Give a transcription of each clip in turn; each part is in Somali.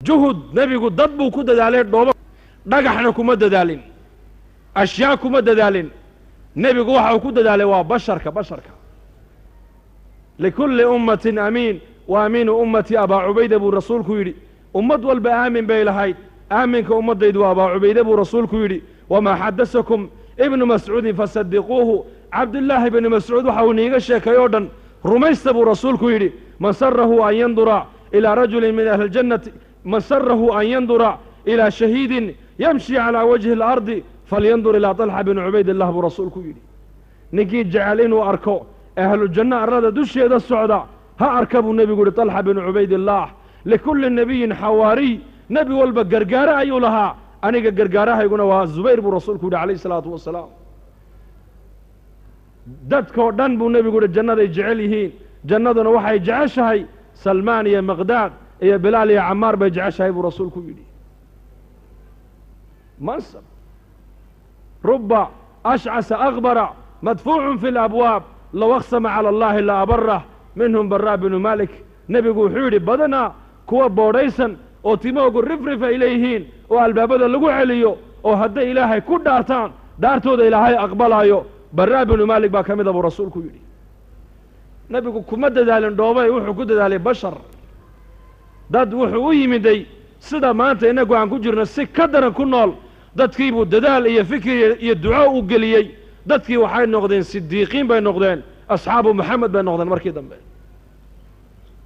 juhud nebigu dad buu ku dadaalay dhoobo dhagaxna kuma dadaalin ashyaa kuma dadaalin nebigu waxa uu ku dadaalay waa basharka likulli ummatin amiin wa amiinu ummati abaa cubayda buu rasuulku yidhi ummad walba aamin bay lahayd aaminka ummaddaydu waa abaa cubayda buu rasuulku yidhi wamaa xadasakum ibnu mascuudin fasadiquuhu cabdullaahi ibni mascuud waxa uu niiga sheekay oo dhan rumaysta buu rasuulku yidhi man sarahu an yandura ilaa rajulin min ahli ljannati man sarahu an yandura ilaa shahiidin yamshi calaa wajhi alardi falyandur ilaa talxa bni cubaydillah buu rasuulku yidhi ninkii jecel inuu arko ahlujanno arlada dusheeda socda ha arka buu nebigu yidhi talxa binu cubaydillaah likulli nebiyin xawaariy nebi walba gargaare ayuu lahaa aniga gargaarahayguna waa zubayr buu rasuulku yidhi calayhi salaatu wasalaam dadkoo dhan buu nebigu yidhi jannaday jecel yihiin jannaduna waxay jeceshahay salmaan iyo miqdaad iyo bilaal iyo camaar bay jeceshahay buu rasuulku yidhi mansab ruba ashcasa akbara madfuucun fi labwaab low aqsama cala allahi la abarah minhum baraa binu malik nebigu wuxuu yidhi badanaa kuwa boodhaysan oo timoogu rifrif ay leeyihiin oo albaabada lagu celiyo oo hadday ilaahay ku dhaartaan dhaartooda ilaahay aqbalaayo baraa binu maalik baa ka mida buu rasuulku yidhi nebigu kuma dadaalin dhoobay wuxuu ku dadaalay bashar dad wuxuu u yimiday sida maanta innagu aan ku jirno si ka daran ku nool dadkiibuu dadaal iyo fikir iyo duco u geliyey dadkii waxay noqdeen sidiiqiin bay noqdeen asxaabu maxamed bay noqdeen markii dambe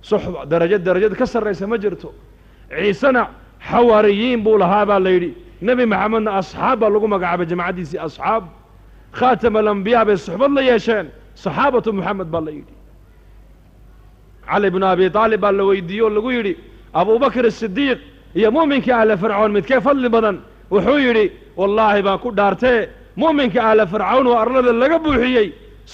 suxba darajad ka sarraysa ma jirto ciisena xawaariyiin buu lahaa baa la yidhi nebi maxamedna asxaab baa lagu magacaabay jamacaddiisii asxaab khaatama alambiyaa bay suxbad la yeesheen saxaabatu moxamed baa la yidhi cali bnu abi aalib baa la weydiiyey oo lagu yidhi abubakr asidiiq iyo mu'minkii ahla fircoon midkee fadli badan wuxuu yidhi wallaahi baan ku dhaartee mu'minka ahla fircawn oo arlada laga buuxiyey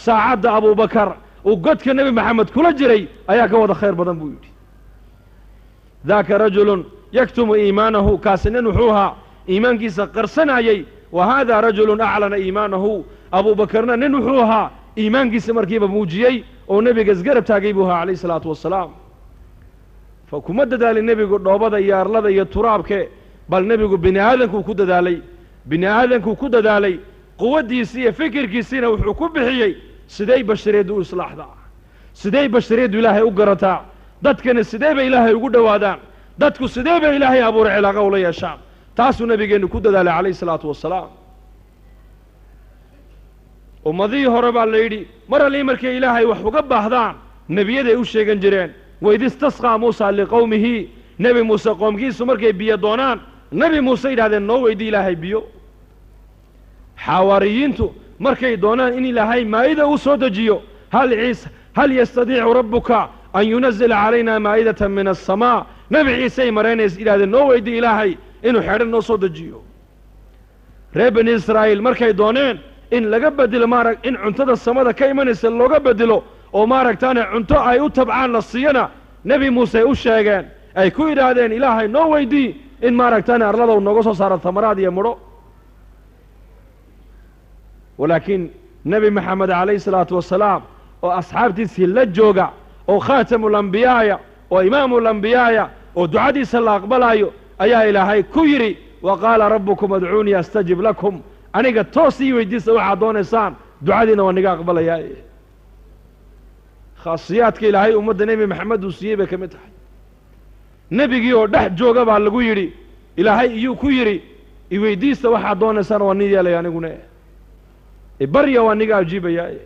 saacadda abubakar uu godka nebi maxamed kula jiray ayaa ka wada khayr badan buu yidhi daaka rajulun yaktumu iimaanahu kaasi nin wuxuu ahaa iimaankiisa qarsanayey wa haadaa rajulun aclana iimaanahu abuubakarna nin wuxuu ahaa iimaankiisa markiiba muujiyey oo nebiga isgarab taagay buu ahaa calayhi salaatu wasalaam fa kuma dadaalin nebigu dhoobada iyo arlada iyo turaabke bal nebigu bini aadankuu ku dadaalay quwaddiisii iyo fikirkiisiina wuxuu ku bixiyey siday bashariyaddu u islaaxdaa siday bashariyaddu ilaahay u garataa dadkana sidee bay ilaahay ugu dhowaadaan dadku sidee bay ilaahay abuuray cilaaqa ula yeeshaan taasuu nebigeennu ku dadaalay calayhi salaatu wasalaam ummadihii hore baa la yidhi mar allii markay ilaahay wax uga baahdaan nebiyaday u sheegan jireen waid istasqaa muusa liqowmihi nebi muuse qoomkiisu markay biyo doonaan nebi muuse yidhahdeen noo weydii ilaahay biyo xawaariyiintu markay doonaan in ilaahay maa'ida u soo dejiyo hal yastadiicu rabbuka an yunazila calayna maa'idatan min aلsamaa nebi ciisey maraynays yidhahdeen noo weydii ilaahay inuu xeedhan noo soo dejiyo reer bani israa'iil markay dooneen in laga bedelo in cuntada samada ka imanaysa looga bedelo oo maaragtaane cunto ay u tabcaan la siiyana nebi muuse u sheegeen ay ku yidhaahdeen ilaahay noo weydii in maaragtaane arladow nooga soo saaro tamaraad iyo mudho walaakiin nebi maxamed calayhi salaatu wasalaam oo asxaabtiisii la jooga oo khaatamulambiyaaya oo imaamulambiyaaya oo ducadiisa la aqbalaayo ayaa ilaahay ku yidhi wa qaala rabbukum adcuunii astajib lakum aniga toos ii weydiista waxaad doonaysaan ducadiina waa niga aqbalayaaye khaasiyaadka ilaahay ummadda nebi maxamed uu siiyey bay ka mid tahay nebigii oo dhex jooga baa lagu yidhi ilaahay iyuu ku yidhi iweydiista waxaad doonaysaan waa nin yeelaya aniguna barya waa niga ajiibayaaye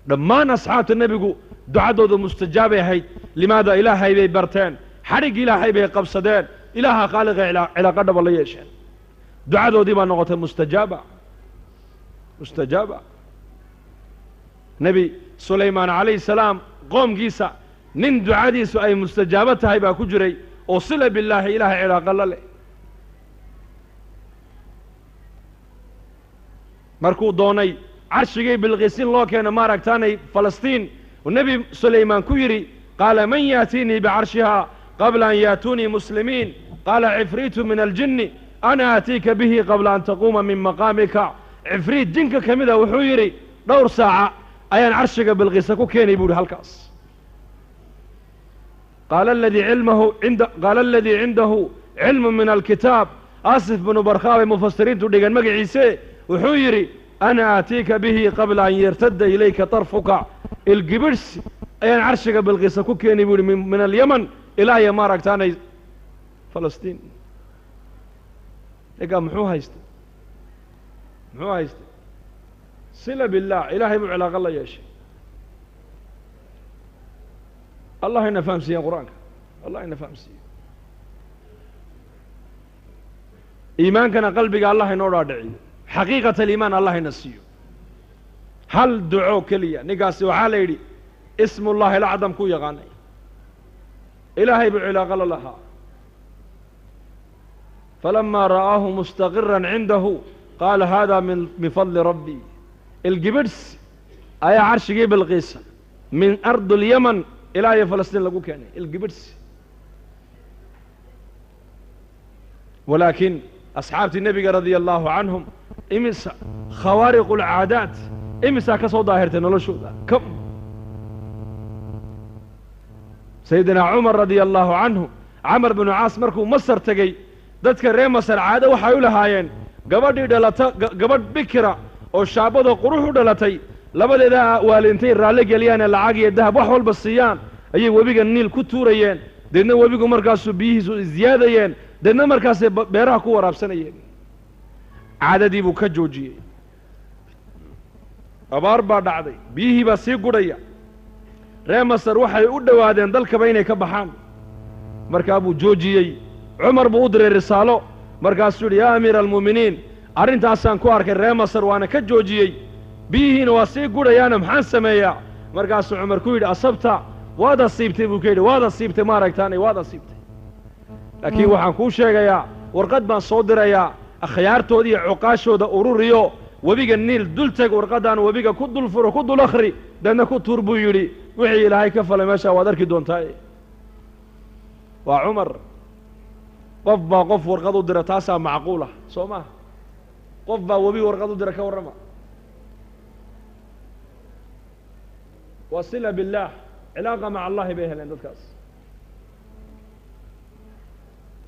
dhammaan asxaabta nebigu ducadooda mustajaabay ahayd limaada ilaahay bay barteen xadhig ilaahay bay qabsadeen ilaaha khaaliqa cilaaqa dhaba la yeesheen ducadoodii baa noqotay mustajaaba nebi sulaymaan calayhi salaam qoomkiisa nin ducadiisu ay mustajaabo tahay baa ku jiray oo sila billaahi ilaahay cilaaqa la leh markuu doonay carshigii bilqiisin loo keena maaragtaanay falastiin oo nebi sulaymaan ku yidhi qaala man yaatiinii bicarshihaa qabla an yaatuunii muslimiin qaala cifriitu min aljinni ana aatiika bihi qabla an taquuma min maqaamika cifriit jinka ka mida wuxuu yidhi dhowr saaca ayaan carshiga bilqiisa ku keenay buu yidhi halkaas قال الذي عنده علم من الكتاب آسف بن برخاوي مفسرين تدقن مقعيسي وحيري أنا آتيك به قبل أن يرتد إليك طرفك القبرس أين عرشك بالغيسة كوكيني من اليمن إلى يمارك تاني فلسطين لقى محوها يستي صلة بالله إلهي بعلاق الله يا شيء الله إنا فهم سيئا قرآنك الله إنا فهم سيئا إيمان كان قلبك الله إنا رادعي حقيقة الإيمان الله إنا سيئا هل دعو كليا نقاسي وحالي اسم الله الأعظم كو يغاني إلهي بعلاق الله فلما رآه مستقرا عنده قال هذا من فضل ربي القبرس أي عرش جيب الغيسة من أرض اليمن إلى فلسطين لقوك يعني القبرس ولكن أصحاب النبي رضي الله عنهم إمس خوارق العادات إمس كسو ظاهرتنا لو شو كم سيدنا عمر رضي الله عنه عمر بن عاص مركو مصر تجي dadka reer Masar caado waxay u lahaayeen gabadhii dhalata gabadh bikira oo shaabada quruux u dhalatay labadeeda waalintay raali galiyaan lacag iyo dahab wax walba siiyaan ayay wabiga Niil ku tuurayeen deedna wabigu markaas biyihiisu ziyaadayeen deedna markaas beeraha ku waraabsanayeen caadadii buu ka joojiyay abaar baa dhacday biyihii baa sii gudhaya reer Masar waxay u dhawaadeen dalkaba inay ka baxaan markaa buu joojiyay عمر بودر الرسالة مركز يا أمير المؤمنين أرنت أسان كوارك الرئي مصر وأنا كجوجي بيه نواسي قولا يانا محان سمايا مركز عمر كويد أصبتا وادا صيبتي بوكيد وادا صيبتي مارك تاني وادا صيبتي لكن وحان كوشيغا يا ورقد ما صدر يا أخيار تودي عقاشو دا أوروريو وبيغا النيل دلتك ورقدان وبيغا كدو الفرو كدو الأخري دانا كو توربو يري وحي إلهي كفل ماشا وادركي دون تاي وعمر قف با قف ورقدو ديره تاسا معقوله سوما قف با وبي ورقدو ديره كورما وصله بالله علاقه مع الله بها لان دكاس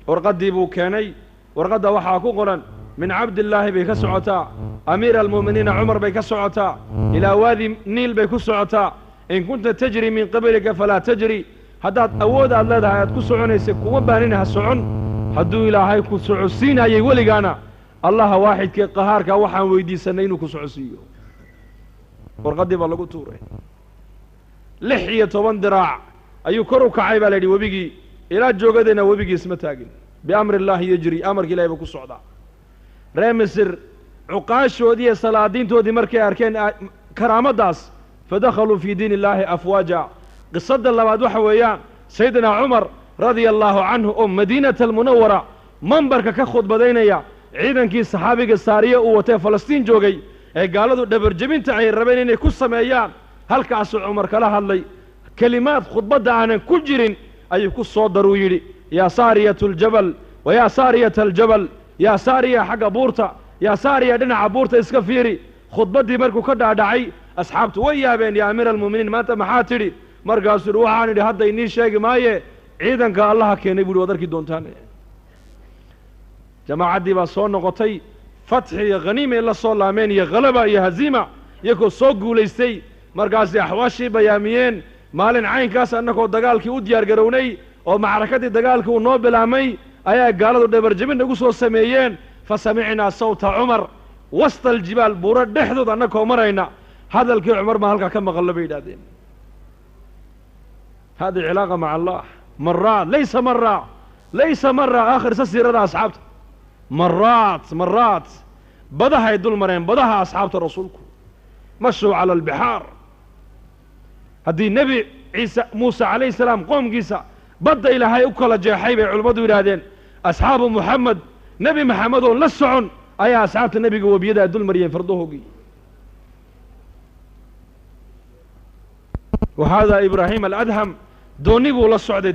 ورقدي بو كاني ورقده waxaa ku qoran من عبد الله بي كسعتا امير المؤمنين عمر بي كسعتا الى وادي نيل بي كسعتا ان كنت تجري من قبلك فلا تجري هداد اود اد leedahay aad ku soconaysa kuma baaninaha socon hadduu ilaahay ku socodsiinayay weligaana allaha waaxidkii qahaarka waxaan weydiisanay inuu ku socodsiiyo warqadii baa lagu tuuray 16 diraac ayuu kor u kacay baa leeyahay wabigii ilaa joogadeena wabigii isma taagin biamri illaahi yajri amarka ilaahay baa ku socdaa reer Misr cuqaashoodii salaadiintoodii markay arkeen karaamadaas fadakhaluu fi diin illaahi afwaaja qisada labaad waxa weeyaan sayyidina Umar رضي الله عنه مدينة المنورة منبرك كخد بدينيا عيدن كي صحابي السارية ووتي فلسطين جوغي قالوا دبر جبين تعي الربين إني كسم أيام هل كعسو عمر كلاها اللي كلمات خطبة عن كل جرين أي كسو ضروري يا سارية الجبل ويا سارية الجبل يا سارية حق بورتا يا سارية دنا بورتا اسكفيري خطبة دي مركو كدا دعي أصحابت ويا بين يا أمير المؤمنين ما تمحاتري مرقاس روحاني لهذا إني شيء مايه ciidanka allaha keenay buu wadarkii doontaan jamaacaddii baa soo noqotay fatxi iyo ghaniima la soo laameen iyo qalaba iyo haziima iyagoo soo guulaystay markaasi axwaashii bayaamiyeen maalin caynkaas annagoo dagaalkii u diyaar garownay oo macrakadii dagaalkii uu noo bilaamay ayaa gaaladu dhabarjabin ugu soo sameeyeen fasamicnaa sawta cumar wasta aljibaal buuro dhexdood annagoo marayna hadalkii cumar baa halkaa ka maqallo bay yidhaahdeen هذه علاقة مع الله مرات ليس مرة آخر سيرة أصحابته مرات بدها يدل مرين بدها أصحابته رسولكم مشوا على البحار هذه النبي عيسى موسى عليه السلام قوم قيسى بدأ إلى هاي أكل جاحيبة علماء ولادين أصحاب محمد نبي محمد لسعون أي أصحاب النبي قوة بيده يدل مرين فرضوه قي وهذا إبراهيم الأدهم دوني بولا السعودي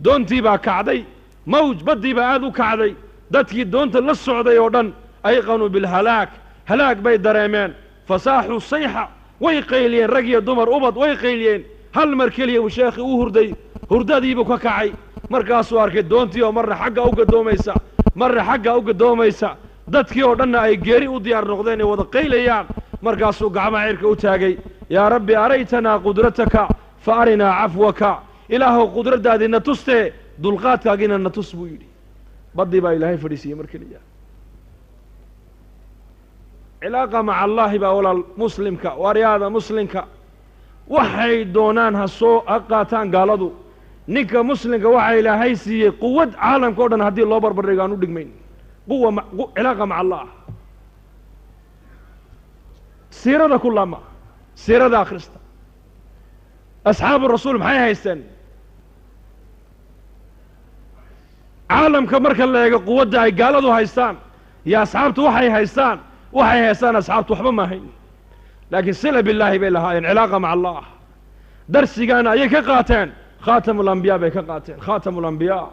دونتي با كعدي موج بدي با آذو كعدي داتكي دونت للسعودي يودن أيقنوا بالهلاك هلاك بي دريمين فصاحوا الصيحة ويقيلين رقية دمر أبض ويقيلين هل مركلية وشيخي وهردي hurdadiibuu ka kacay markaasuu arkay doontii oo marna xagga u gadoomaysa marna xagga u gadoomaysa dadkii oo dhanna ay geeri u diyaar noqdeen ay wada qaylayaan markaasuu gacmaha cirka u taagay yaa rabbi araytanaa qudrataka fa arinaa cafwaka ilaahow qudraddaadiina tustee dulqaadkaagiina na tus buu yidhi baddii baa ilaahay fadhiisiiyey mar keliya cilaaqa maca allaahi baa walaal muslimka waaryaada muslimka waxay doonaan ha qaataan gaaladu ninka muslimka waxaa ilaahay siiyey quwad caalamka o dhan haddii loo barbardhigo aan u dhigmayn cilaaqa maca allah siirada ku laama siirada akhrista asxaabu rasuul maxay haysteen caalamka marka la eego quwadda ay gaaladu haystaan iyo asxaabtu waxay haystaan asxaabtu waxba ma ahayn laakiin sila billaahi bay lahaayeen cilaaqa maca allah darsigaana ayay ka qaateen khaatamu lambiyaa bay ka qaateen khaatamu lambiyaa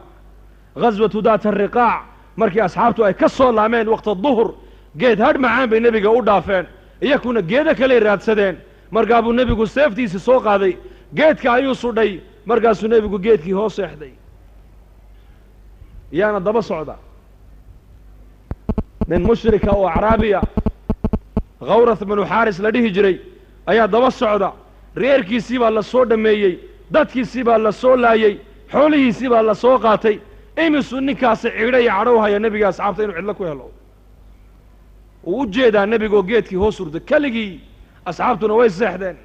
ghaswatu daat ariqaac markii asxaabtu ay ka soo laameen waqta duhur geed hadh macaan bay nebiga u dhaafeen iyakuna geeda kaley raadsadeen markaa buu nebigu seeftiisii soo qaaday geedka ayuu sudhay markaasuu nebigu geedkii hoos seexday yaana daba socda nin mushrika oo acraabiya khawrath binu xaaris la dhihi jiray ayaa daba socda reerkiisii baa la soo dhammeeyey dadkiisii baa la soo laayey xoolihiisii baa la soo qaatay imisuu ninkaasi cidho iyo cadhow haya nebiga asxaabta inuu cidlo ku helo uu u jeedaa nebigoo geedkii hoos hurda keligii asxaabtuna way seexdeen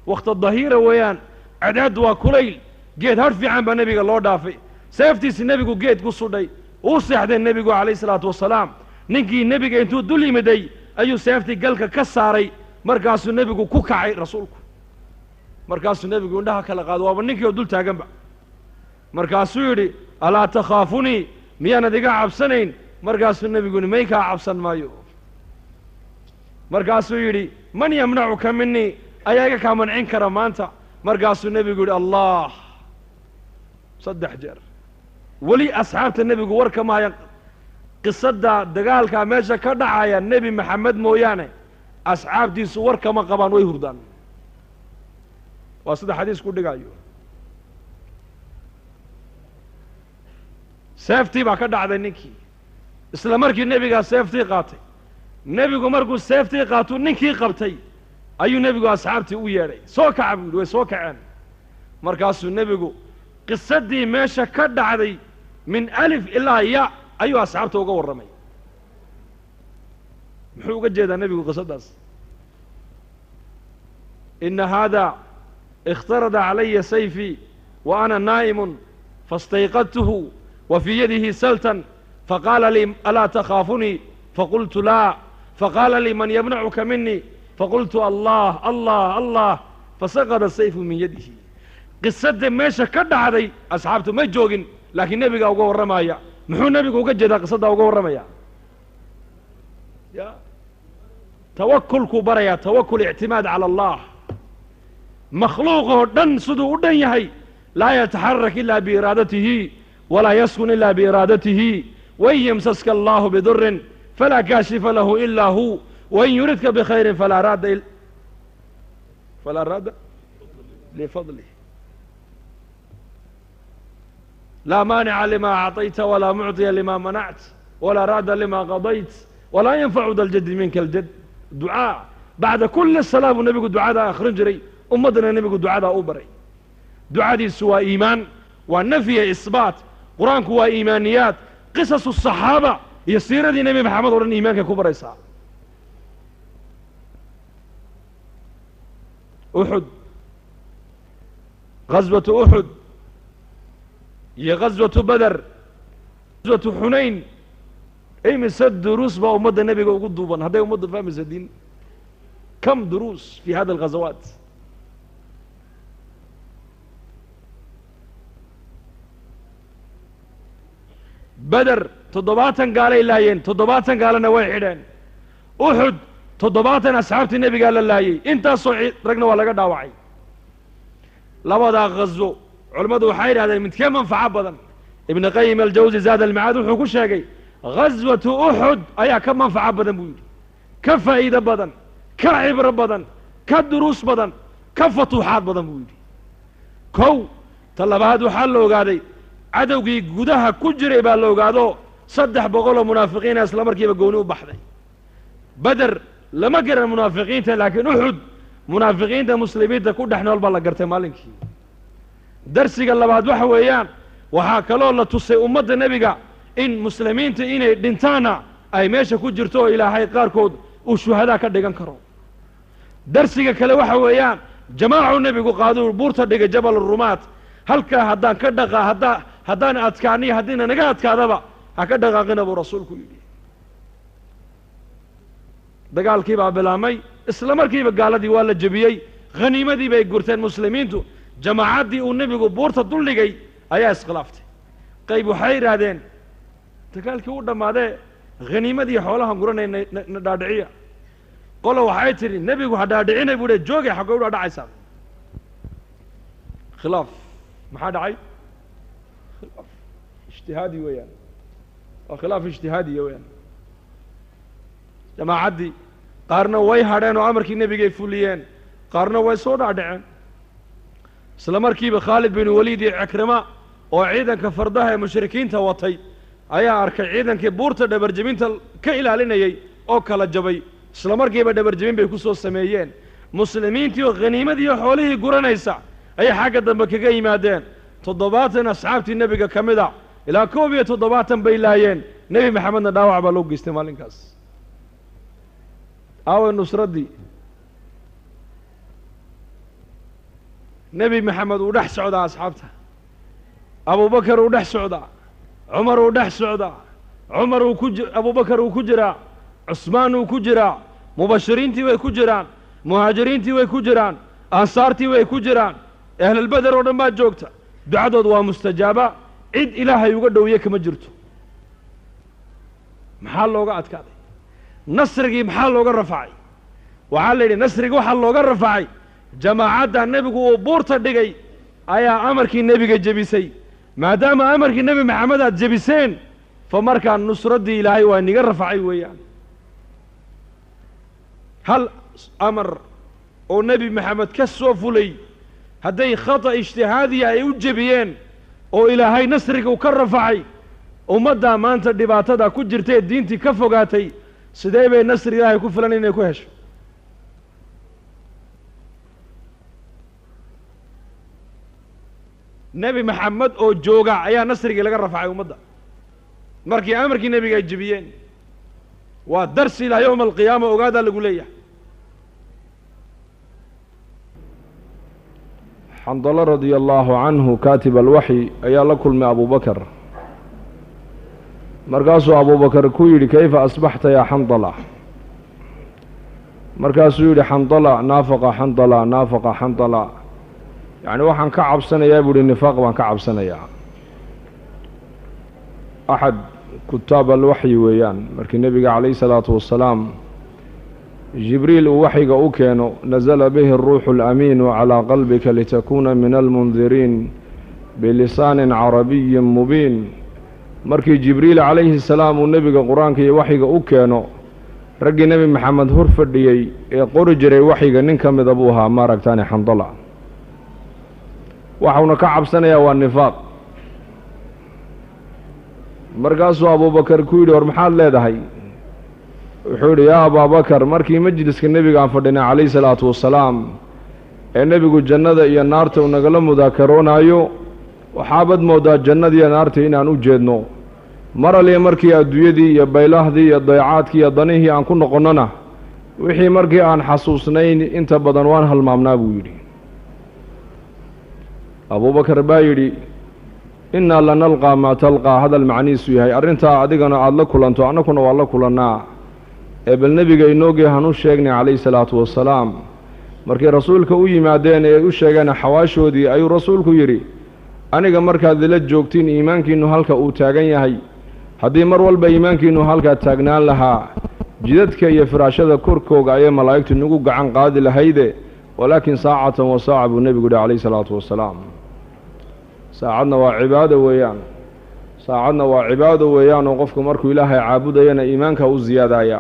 wakhta dahiira weeyaan cadceeddu waa kulayl geed hadh fiican baa nebiga loo dhaafay seeftiisii nebigu geed ku sudhay uu seexdeen nebigu calayhi salaatu wasalaam ninkii nebiga intuu dul yimiday ayuu seeftii galka ka saaray markaasuu nebigu ku kacay rasuulku markaasuu nebigu indhaha kala qaado waaba ninkii oo dul taaganba markaasuu yidhi alaa takhaafunii miyaanad iga cabsanayn markaasuu nebigu yidhi may kaa cabsan maayo markaasuu yidhi man yamnacuka minii ayaa iga kaa mancin kara maanta markaasuu nebigu yidhi allah 3 jeer weli asxaabta nebigu war kama hayan qisadda dagaalkaa meesha ka dhacaya nebi maxamed mooyaane asxaabtiisu war kama qabaan way hurdaan waa sida xadiisku dhigayo seeftii baa ka dhacday ninkii isla markii nebigaa seeftii qaatay nebigu markuu seeftii qaatuu ninkii qabtay ayuu nebigu asxaabtii u yeedhay soo kaca buu yidhi way soo kaceen markaasuu nebigu qisaddii meesha ka dhacday min alif ilaa ya ayuu asxaabta uga warramay muxuu uga jeedaa nebigu qisaddaas ina haada اkhtarada calaya sayfii wa ana naa'imun faاstayqadtuhu wa fii yadihi saltan faqaala lii alaa takhaafunii faqultu laa faqaala lii man yamnacuka minii faqultu allah allah allah fasaqada sayfu min yadihi qisadda meesha ka dhacday asxaabtu ma joogin laakiin nebigaa uga warramaya muxuu nebigu uga jeedaa qisaddaa uga warramaya ya tawakulkuu barayaa tawakul ictimaad cala allah makhluuq oo dhan siduu u dhan yahay laa yataxarak ilaa biiraadatihi walaa yaskun ilaa biiraadatihi wain yamsaska allahu bidurin falaa kaashifa lahu ilaa hu wain yuridka bikhayrin falaa raada lifadlih laa maanica lima acطayta walaa mucطiya lima manact walaa raada lima qadayt walaa yanfacu da ljaddi minka aljad ducaa bacda kuli salaa buu nebigu ducadaa akhrin jiray ummaddana nebigu ducadaa u baray ducadiisu waa iimaan waa nafyiya isbaat qur-aanku waa iimaaniyaad qisasu saxaaba iyo siiradii nebi maxamed o dhan iimaankay ku baraysaa uxud ghaswatu uxud iyo ghaswatu bader ghaswatu xunayn imise duruus baa ummadda nebiga ugu duuban hadday ummadda fahmaysa diin kam duruus fi hada alghazawaat beder 70 gaalay laayeen 70 gaalana way xidheen uxud 70 asxaabtii nebigaa la laayey intaasoo ragna waa laga dhaawacay labadaa ghazo culammadu waxay yidhahdeen midkee manfaco badan ibnu qayim aljawsi zaad almacaad wuxuu ku sheegay ghaswatu uxud ayaa ka manfaco badan buu yidhi ka faa'iido badan ka cibro badan ka duruus badan ka fatuuxaad badan buu yidhi kow talabaad waxaa la ogaaday cadowgii gudaha ku jiray baa la ogaado 300 munaafiqiin isla markiiba gooni u baxday badr lama garan munaafiqiinta laakiin uxud munaafiqiinta muslimiinta ku dhaxnool baa la gartay maalinkii darsiga labaad waxa weeyaan waxaa kaloo la tusay ummadda nebiga in muslimiinta inay dhintaana ay meesha ku jirto oo ilaahay qaarkood uu shuhadaa ka dhigan karo darsiga kale waxa weeyaan jamaacu nebigu qaaduu buurta dhigay jabal rumaat halkaa haddaan ka dhaqa haddaan adkaaniyo haddiina naga adkaadaba ha ka dhaqaaqina buu rasuulku yidhi dagaalkii baa bilaamay isla markiiba gaaladii waa la jebiyey khaniimadii bay gurteen muslimiintu jamaacaddii uu nebigu buurta duldhigay ayaa iskhilaaftay qayb waxay yidhaahdeen dagaalkii u dhammaadee khaniimadii xoolahan guranay na dhaadhiciya qolo waxay tidhi nebigu ha dhaadhicinay buu dhe joogay xaggay u dhaadhacaysaa khilaaf maxaa dhacay khilaaf ijtihaadi weeyaan waa khilaaf ijtihaadiya weeyaan jamaacaddii qaarna way hadheen oo amarkii nebigay fuliyeen qaarna way soo dhaadhaceen isla markiiba khaalid bin waliid iyo cikrima oo ciidanka fardaha ee mushrikiinta watay ayaa arkay ciidankii buurta dhabarjebinta ka ilaalinayay oo kala jabay isla markiiba dhabarjebin bay ku soo sameeyeen muslimiintii oo khaniimadii oo xoolihii guranaysa ayay xagga dambe kaga yimaadeen 70 asxaabtii nebiga ka mid a ilaa 71 bay laayeen nebi maxamedna dhaawac baa loo geystay maalinkaas aawe nusraddii nebi maxamed uu dhex socdaa asxaabta abubakar uu dhex socdaa cumar uu dhex socdaa abubakar uu ku jiraa cusmaan uu ku jiraa mubashiriintii way ku jiraan muhaajiriintii way ku jiraan ansaartii way ku jiraan ahlulbeder oo dhan baa joogta ducadood waa mustajaaba cid ilaahay uga dhowye kama jirto maxaa looga adkaaday nasrigii maxaa looga rafacay waxaa la yidhi nasrigii waxaa looga rafacay jamaacadda nebigu uu buurta dhigay ayaa amarkii nebiga jebisay maadaama amarkii nebi maxamed aad jebiseen fa markaa nusraddii ilaahay waa niga rafacay weeyaan hal amar oo nebi maxamed ka soo fulay hadday khata ijtihaadiya ay u jebiyeen oo ilaahay nasriga uu ka rafacay ummaddaa maanta dhibaatada ku jirtae diintii ka fogaatay sidee bay nasri ilaahay ku filan inay ku hesho nebi maxamed oo jooga ayaa nasrigii laga rafacay ummadda markii amarkii nebiga ay jebiyeen waa darsi ilaa yowma alqiyaama ogaadaa lagu leeyahay xandalo radia allaahu canhu kaatib alwaxyi ayaa la kulmay abubakar markaasuu abubakar ku yidhi kayfa asbaxta yaa xandala markaasuu yidhi xandala naafaqa xandala yacni waxaan ka cabsanayaa buu ihi nifaaq baan ka cabsanayaa axad kutaab alwaxyi weeyaan markii nebiga calayhi salaatu wassalaam jibriil uu waxyiga u keeno nasala bihi aruuxu alamiinu calaa qalbika litakuuna min almundiriin bilisaanin carabiyin mubiin markii jibriil calayhi salaam uu nebiga qur-aanka iyo waxyiga u keeno raggii nebi maxamed hor fadhiyey ee qori jiray waxyiga nin ka mida buu ahaa maaragtaani xandala waxauna ka cabsanayaa waa nifaaq markaasuu abubakar ku yidhi war maxaad leedahay wuxuu yidhi yaa abaabakar markii majliska nebiga aan fadhinay calayhi salaatu wassalaam ee nebigu jannada iyo naarta uu nagala mudaakaroonaayo waxaabad mooddaa jannadiiyo naarta inaan u jeedno mar aliya markii adduunyadii iyo baylahdii iyo dayacaadkii iyo danihii aan ku noqonnona wixii markii aan xasuusnayn inta badan waan halmaamnaa buu yidhi abubakar baa yidhi innaa lanalqaa maa talqaa hadal macnihiisu yahay arrintaa adigana aada la kulanto annakuna waa la kulannaa ee bal nebiga inoogii hanu sheegnay calayhi salaatu wassalaam markay rasuulka u yimaadeen ee u sheegeen xawaashoodii ayuu rasuulku yidhi aniga markaad ila joogtiin iimaankiinnu halka uu taagan yahay haddii mar walba iimaankiinnu halkaa taagnaan lahaa jidadka iyo firaashada korkooga ayay malaa'igtu nagu gacan qaadi lahayde walaakin saacatan wa saaca buu nebigu yihi calayhi salaatu wassalaam saacadna waa cibaado weeyaan oo qofku markuu ilaahay caabudayana iimaanka u siyaadaya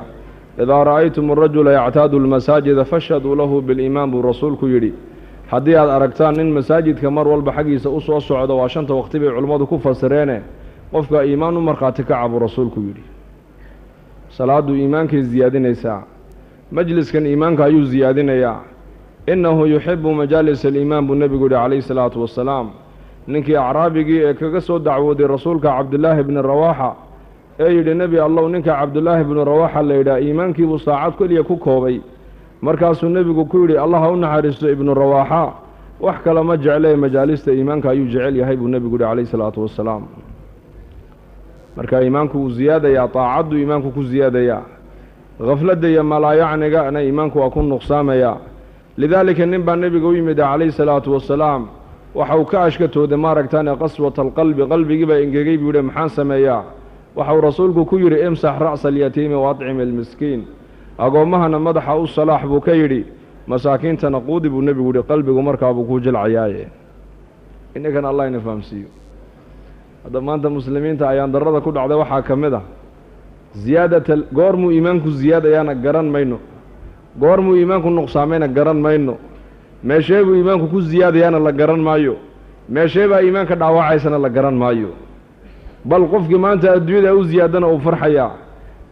idaa ra'aytum arajula yactaadu almasaajida fashhaduu lahu biliimaan buu rasuulku yidhi haddii aad aragtaan nin masaajidka mar walba xaggiisa u soo socdo waa shanta waqti bay culimmadu ku fasireene qofka iimaan u markhaati kaca buu rasuulku yidhi salaaddu iimaankay siyaadinaysaa majliskan iimaanka ayuu siyaadinayaa innahu yuxibu majaalis aliimaan buu nebigu yidhi calayhi salaatu wassalaam ninkii acraabigii ee kaga soo dacwooday rasuulka cabdulaahi bni rawaaxa ee yidhi nebi allow ninka cabdulaahi bnu rawaaxa la yidhaha iimaankiibuu saacad keliya ku koobay markaasuu nebigu ku yidhi allah ha u naxariisto ibnu rawaaxa wax kale ma jeclee majaalista iimaanka ayuu jecel yahay buu nebigu yidhi calayhi salaatu wassalaam marka iimaanku wuu siyaadayaa taacaddu iimaanku ku siyaadayaa khafladda iyo malaayacnigana iimaanku waa ku nuqsaamayaa lidaalika nin baa nebiga u yimid calayhi salaatu wassalaam waxa uu ka ashkatooday maaragtaane qaswata alqalbi qalbigii baa engegay buu yidhi maxaan sameeyaa waxa uu rasuulku ku yidhi imsax ra'sa alyatiimi waadcim almiskiin agoommahana madaxa u salaax buu ka yidhi masaakiintana quudi buu nebigu yidhi qalbigu markaa buu ku jilcayaaye innagana allah ina fahamsiiyo hadda maanta muslimiinta ayaan darrada ku dhacday waxaa ka mid ah goormuu iimaanku siyaadayaana garan mayno goormuu iimaanku nuqsaamayna garan mayno meesheebuu iimaanku ku siyaadayaana la garan maayo meesheebaa iimaanka dhaawacaysana la garan maayo bal qofkii maanta adduunyada u siyaadana uu farxayaa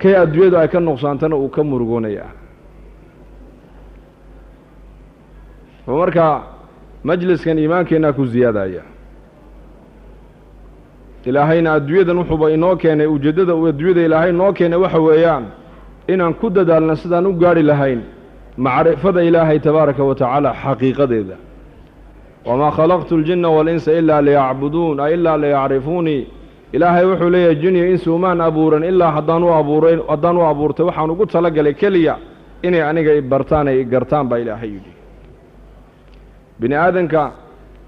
kay adduunyadu ay ka nuqsaantana uu ka murugoonayaa marka majliskan iimaankeenaa ku siyaadaya ilaahayna adduunyadan wuxuuba inoo keenay ujeeddada uu adduunyada ilaahay noo keenay waxa weeyaan inaan ku dadaalna sidaan u gaadhi lahayn macrifada ilaahay tabaaraka wa tacaala xaqiiqadeeda wamaa khalaqtu aljinna waalinsa ilaa liyacbuduun a ilaa liyacrifuunii ilaahay wuxuu leeyahay jiniya insi umaan abuuran ilaa haddaan u abuurtay waxaan ugu talagalay keliya inay aniga i bartaan ay i gartaan baa ilaahay yidhi bini aadanka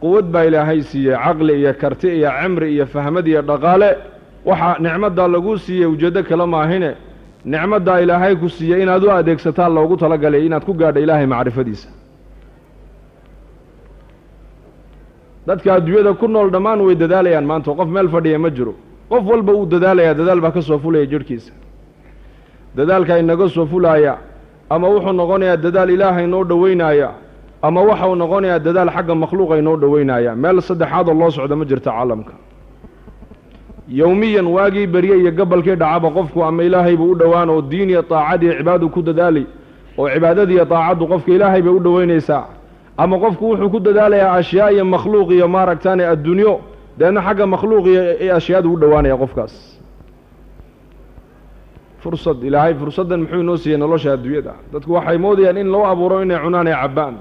quwad baa ilaahay siiyey caqli iyo karti iyo cimri iyo fahmad iyo dhaqaale waxaa nicmaddaa laguu siiyey ujeeddo kale maahine nicmaddaa ilaahay ku siiyey inaad u adeegsataan loogu talagalay inaad ku gaadha ilaahay macrifadiisa dadka adduunyada ku nool dhammaan way dadaalayaan maanta qof meel fadhiya ma jiro qof walba uu dadaalayaa dadaal baa ka soo fulaya jidhkiisa dadaalka inaga soo fulaaya ama wuxuu noqonayaa dadaal ilaahay noo dhoweynaya ama waxau noqonayaa dadaal xagga makhluuqa inoo dhoweynaya meel saddexaadoo loo socda ma jirta caalamka yowmiyan waagii berye iyo gabalkii dhacaba qofku ama ilaahay buu u dhowaan oo diin iyo taacad iyo cibaadu ku dadaali oo cibaadadii iyo taacaddu qofka ilaahay bay u dhoweynaysaa ama qofku wuxuu ku dadaalayaa ashyaa iyo makhluuq iyo maaragtaane adduunyo deedna xagga makhluuq iyo ashyaadu u dhowaanaya qofkaas fursad ilaahay fursaddan muxuu inoo siiyey nolosha adduunyada dadku waxay moodayaan in loo abuuro inay cunaan ay cabbaan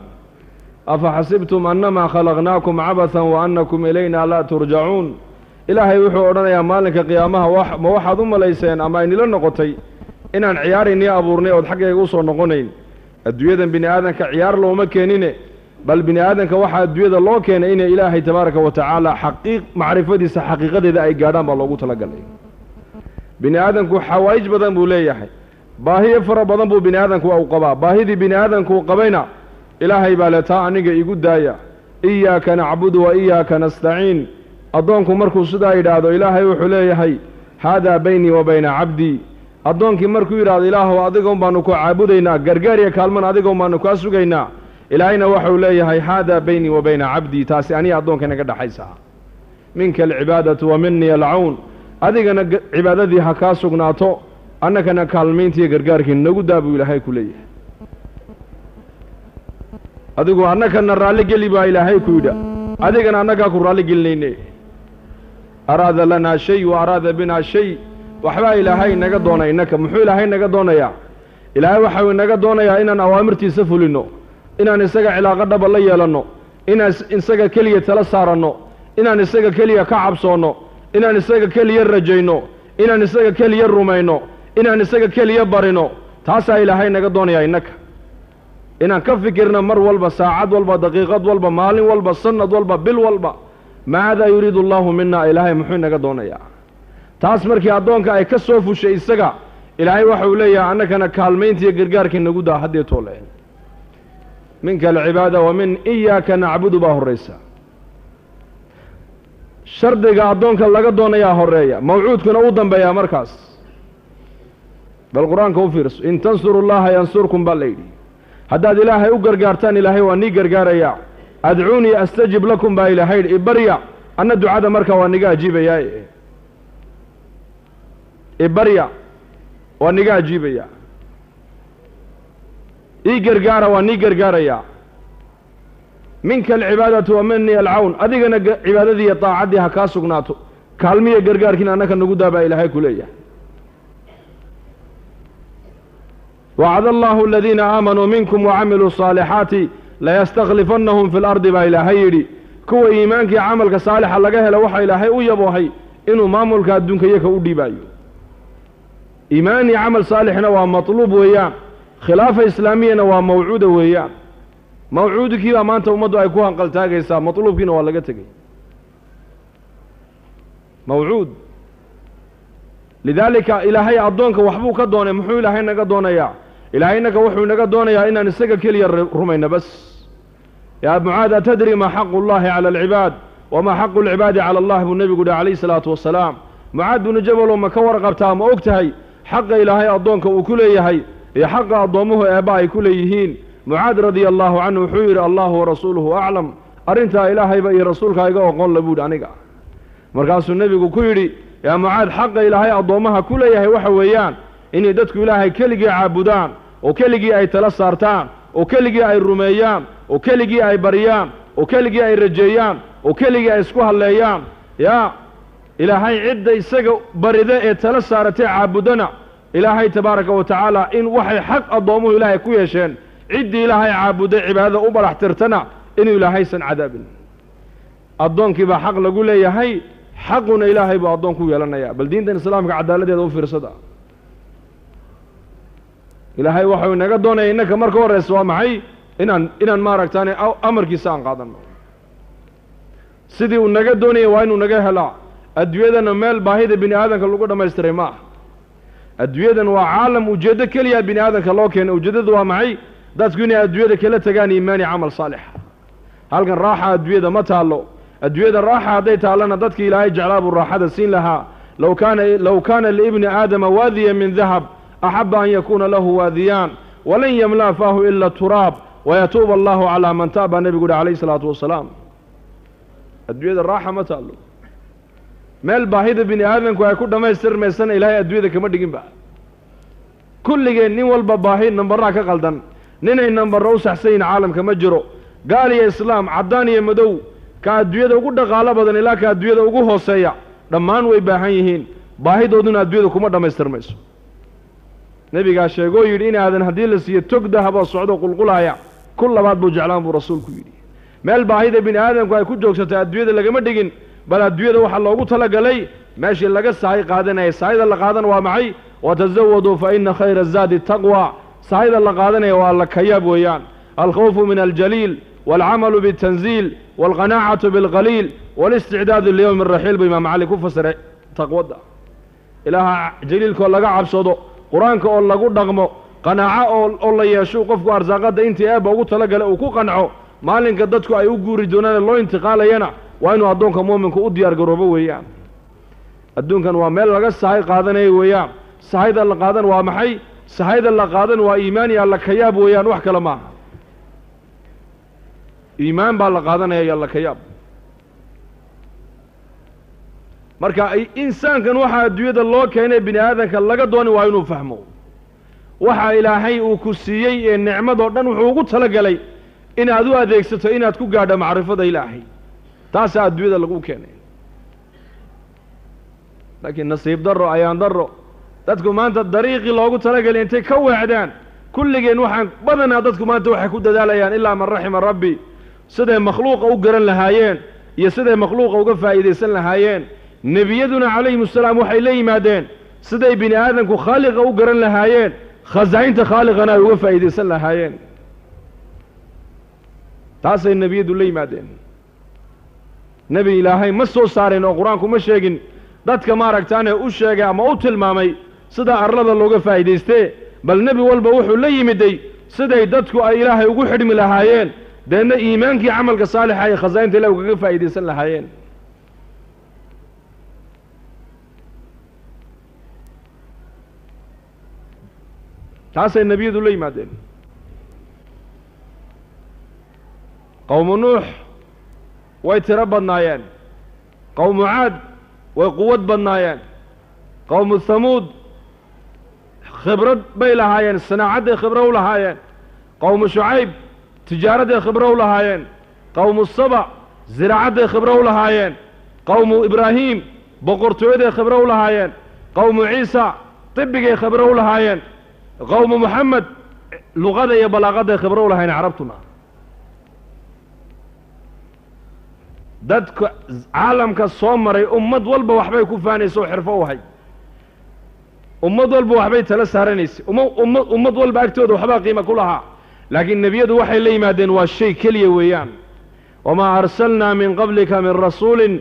afa xasibtum annamaa khalaqnaakum cabathan wa annakum ilaynaa laa turjacuun ilaahay wuxuu odhanayaa maalinka qiyaamaha ma waxaad u malayseen ama aynila noqotay inaan ciyaaraynii abuurnay ood xaggayga u soo noqonayn adduunyadan bini aadanka ciyaar looma keenine bal bini aadanka waxaa adduunyada loo keenay inay ilaahay tabaaraka wa tacaala macrifadiisa xaqiiqadeeda ay gaadhaan baa loogu talagalay bini aadanku xawaa'ij badan buu leeyahay baahiyo fara badan buu bini aadanku u qabaa baahidii bini aadanku u qabayna ilaahay baa le taa aniga igu daaya iyaaka nacbudu wa iyaaka nastaciin addoonku markuu sidaa yidhaahdo ilaahay wuxuu leeyahay haadaa baynii wa bayna cabdii addoonkii markuu yidhaahdo ilaahow adigoon baanu ku caabudaynaa gargaar iyo kaalman adigoon baanu kaa sugaynaa ilaahayna waxuu leeyahay haadaa baynii wa bayna cabdii taasi aniga addoonka inaga dhaxaysaa minka alcibaadatu wa minii alcawn adigana cibaadadii ha kaa sugnaato annagana kaalmayntiiyo gargaarkii nagu daa buu ilaahay ku leeyahay adigu annagana raalli geli baa ilaahay ku yidha adigana annagaa ku raalli gelinayne araada lanaa shay wa araada binaa shay waxbaa ilaahay inaga doona innaka muxuu ilaahay inaga doonayaa ilaahay waxau inaga doonayaa inaan awaamirtiisa fulinno inaan isaga cilaaqo dhaba la yeelanno inaan isaga keliya tala saaranno inaan isaga keliya ka cabsoonno inaan isaga keliya rajayno inaan isaga keliya rumayno inaan isaga keliya barino taasaa ilaahay inaga doonayaa innaka inaan ka fikirna mar walba saacad walba daqiiqad walba maalin walba sanad walba bil walba maadaa yuriidu allaahu minaa ilaahay muxuu inaga doonayaa taas markii addoonka ay ka soo fushay isaga ilaahay waxa uu leeyahay annagana kaalmayntiiyo gargaarkii nagu daa haddii toole minka alcibaada wa min iyaaka nacbudu baa horraysa shardiga addoonka laga doonayaa horreeya mawcuudkuna u dambeeyaa markaas bal qur-aanka u fiirso in tansuru llaha yansurkum baa la yidhi haddaad ilaahay u gargaartaan ilaahay waa nii gargaarayaa adcuunii astajib lakum baa ilaahay yidhi ibarya anna ducada markaa waa niga ajiibayaa ibarya waa niga ajiibayaa ii gargaara waa nii gargaarayaa minka alcibaadatu wa minii alcawn adigana cibaadadii iyo taacaddii ha kaa sugnaato kaalmiya gargaarkiina annaka nagu daa baa ilaahay ku leeyahay wacada allahu aladiina aamanuu minkum wacamiluu الصaalixaati layastakhlifannahum fi اlardi baa ilaahay yidhi kuwa iimaankii camalka saalixa laga helo waxa ilaahay u yaboohay inuu maamulka adduunka iyaka u dhiibaayo iimaan iyo camal saalixna waa matluub weeyaan khilaafa islaamiyana waa mawcuuda weeyaan mawcuudkii baa maanta ummaddu ay ku hanqaltaagaysaa matluubkiina waa laga tegey mawcuud lidaalika ilaahay addoonka waxbuu ka doonay muxuu ilaahay naga doonayaa ilaahay inaga wuxuu naga doonayaa inaan isaga keliya rumayno bas yaa mucaad atadri maa xaqu llahi cala alcibaad wamaa xaqu alcibaadi cala allah buu nebigu yihi calayhi salaatu wasalaam mucaad binu jabalow ma ka warqabtaa ma og tahay xaqa ilaahay addoonka uu ku leeyahay iyo xaqa addoommuhu eebba ay ku leeyihiin mucaad radia allaahu canhu wuxuu yidhi allahu warasuuluhu aclam arrintaa ilaahayba iyo rasuulka iga oqon la buudhi aniga markaasuu nebigu ku yidhi yaa mucaad xaqa ilaahay addoommaha ku leeyahay waxa weeyaan inay dadku ilaahay keligii caabudaan oo keligii ay tala saartaan oo keligii ay rumeeyaan oo keligii ay baryaan oo keligii ay rajeeyaan oo keligii ay isku halleeyaan yaa ilaahay cidda isaga barida ee tala saaratee caabudana ilaahay tabaaraka wa tacaala in waxay xaq addoommuhu ilaahay ku yeesheen ciddii ilaahay caabuday cibaadada u barax tirtana inuu ilaahaysan cadaabin addoonkii baa xaq lagu leeyahay xaquna ilaahay buu addoon ku yeelanayaa bal diintan islaamka cadaaladeeda u fiirsada ilaahay waxau inaga doonaya innaka marka horraysa waa maxay inaan maaragtaane amarkiisa aan qaadanno sidii uu naga doonaya waa inuu naga helaa adduunyadana meel baahida bini aadamka lagu dhammaystiray ma aha adduunyadan waa caalam ujeeddo keliya bini aadamka loo keenay ujeeddadu waa maxay dadku inay adduunyada kala tagaan iimaan iyo camal saalixa halkan raaxa adduunyada ma taallo adduunyada raaxa hadday taallana dadki ilaahay jeclaa buu raaxada siin lahaa low kaana liibni aadama waadiya min dahab axaba an yakuuna lahu waadiyaan walan yamla'a faahu ila turaab wayatuuba allahu calaa man taab baa nebigu yihi calayhi salaatu wasalaam adduunyada raaxa ma taallo meel baahida bini aadamku ay ku dhammaystirmaysana ilaahay adduunyada kama dhiginba kulligeen nin walba baahi nambarraa ka qaldan ninay nambarro u saxsan yihin caalamka ma jiro gaal iyo islaam caddaan iyo madow ka adduunyada ugu dhaqaalo badan ilaa ka adduunyada ugu hooseeya dhammaan way baahan yihiin baahidooduna adduunyada kuma dhammaystirmayso nebigaa sheegoo yidhi in aadan haddii la siiyo tog dahaboo socdo qulqulaaya kul labaad buu jeclaan buu rasuulku yidhi meel baahida bini aadamku ay ku joogsatay adduunyada lagama dhigin bal adduunyada waxaa loogu talagalay meeshii laga sahay qaadanaya sahayda la qaadan waa maxay watazawaduu fa ina khayra zaadi taqwa sahayda la qaadanaya waa la kayaab weeyaan alkhawfu min aljaliil waalcamalu bitanziil waalqanaacatu bilqaliil walisticdaadu liyowmi raxiil buu imaam cali ku fasiray taqwadda ilaaha jaliilkoo laga cabsado qur-aanka oo lagu dhaqmo qanaaco oo la yeesho qofku arsaaqadda intii eebba ugu talagalay uu ku qanco maalinka dadku ay u guuri doonaane loo intiqaalayana waa inuu addoonka mu'minka u diyaar garoobo weeyaan adduunkan waa meel laga sahay qaadanayo weeyaan sahayda la qaadan waa maxay sahayda la qaadan waa iimaan iyo alla kayaab weeyaan wax kale maaha iimaan baa la qaadanaya iyo alla kayaab marka insaankan waxaa adduunyada loo keenay bini aadamka laga dooni waa inuu fahmo waxa ilaahay uu ku siiyey ee nicmadoo dhan wuxuu ugu talagalay inaad u adeegsato inaad ku gaadho macrifada ilaahay taasaa adduunyada lagu keenay laakiin nasiib darro ayaan darro dadku maanta dariiqii loogu talagalay intay ka weecdaan kulligeen waxaan badanaa dadku maanta waxay ku dadaalayaan ilaa man raxima rabbi siday makhluuqa u garan lahaayeen iyo siday makhluuqa uga faa'iidaysan lahaayeen nebiyaduna calayhim assalaam waxay la yimaadeen siday bini aadamku khaaliqa u garan lahaayeen khasaa'inta khaaliqana ay uga faa'iidaysan lahaayeen taasay nebiyadu la yimaadeen nebi ilaahay ma soo saareen oo qur-aanku ma sheegin dadka maaragtaane u sheegay ama u tilmaamay sida arlada looga faa'iidaystee bal nebi walba wuxuu la yimiday siday dadku ay ilaahay ugu xidhmi lahaayeen deedna iimaankii camalka saalixa ay khasaa'inta ilahi ugaga faa'iidaysan lahaayeen taasay nebiyadu la yimaadeen qowmu nuux way tiro badnaayeen qowmu caad way quwad badnaayeen qowmu hamuud khibrad bay lahaayeen sanaacadday khibro u lahaayeen qowmu shucayb tijaaradday khibro u lahaayeen qowmu saba ziraacadday khibro u lahaayeen qowmu ibraahiim boqortooyaday khibro u lahaayeen qowmu ciisa طibigay khibro u lahaayeen qowmu moxamed luqada iyo balaaqadday khibro u lahaayeen carabtuna dadka caalamka soo maray ummad walba waxbay ku faanaysa oo xirfo u ahay ummad walba waxbay tala saaranaysay ummad walba agtooda waxbaa qiimo ku lahaa laakiin nebiyadu waxay la yimaadeen waa shay keliya weeyaan wamaa arsalnaa min qablika min rasuulin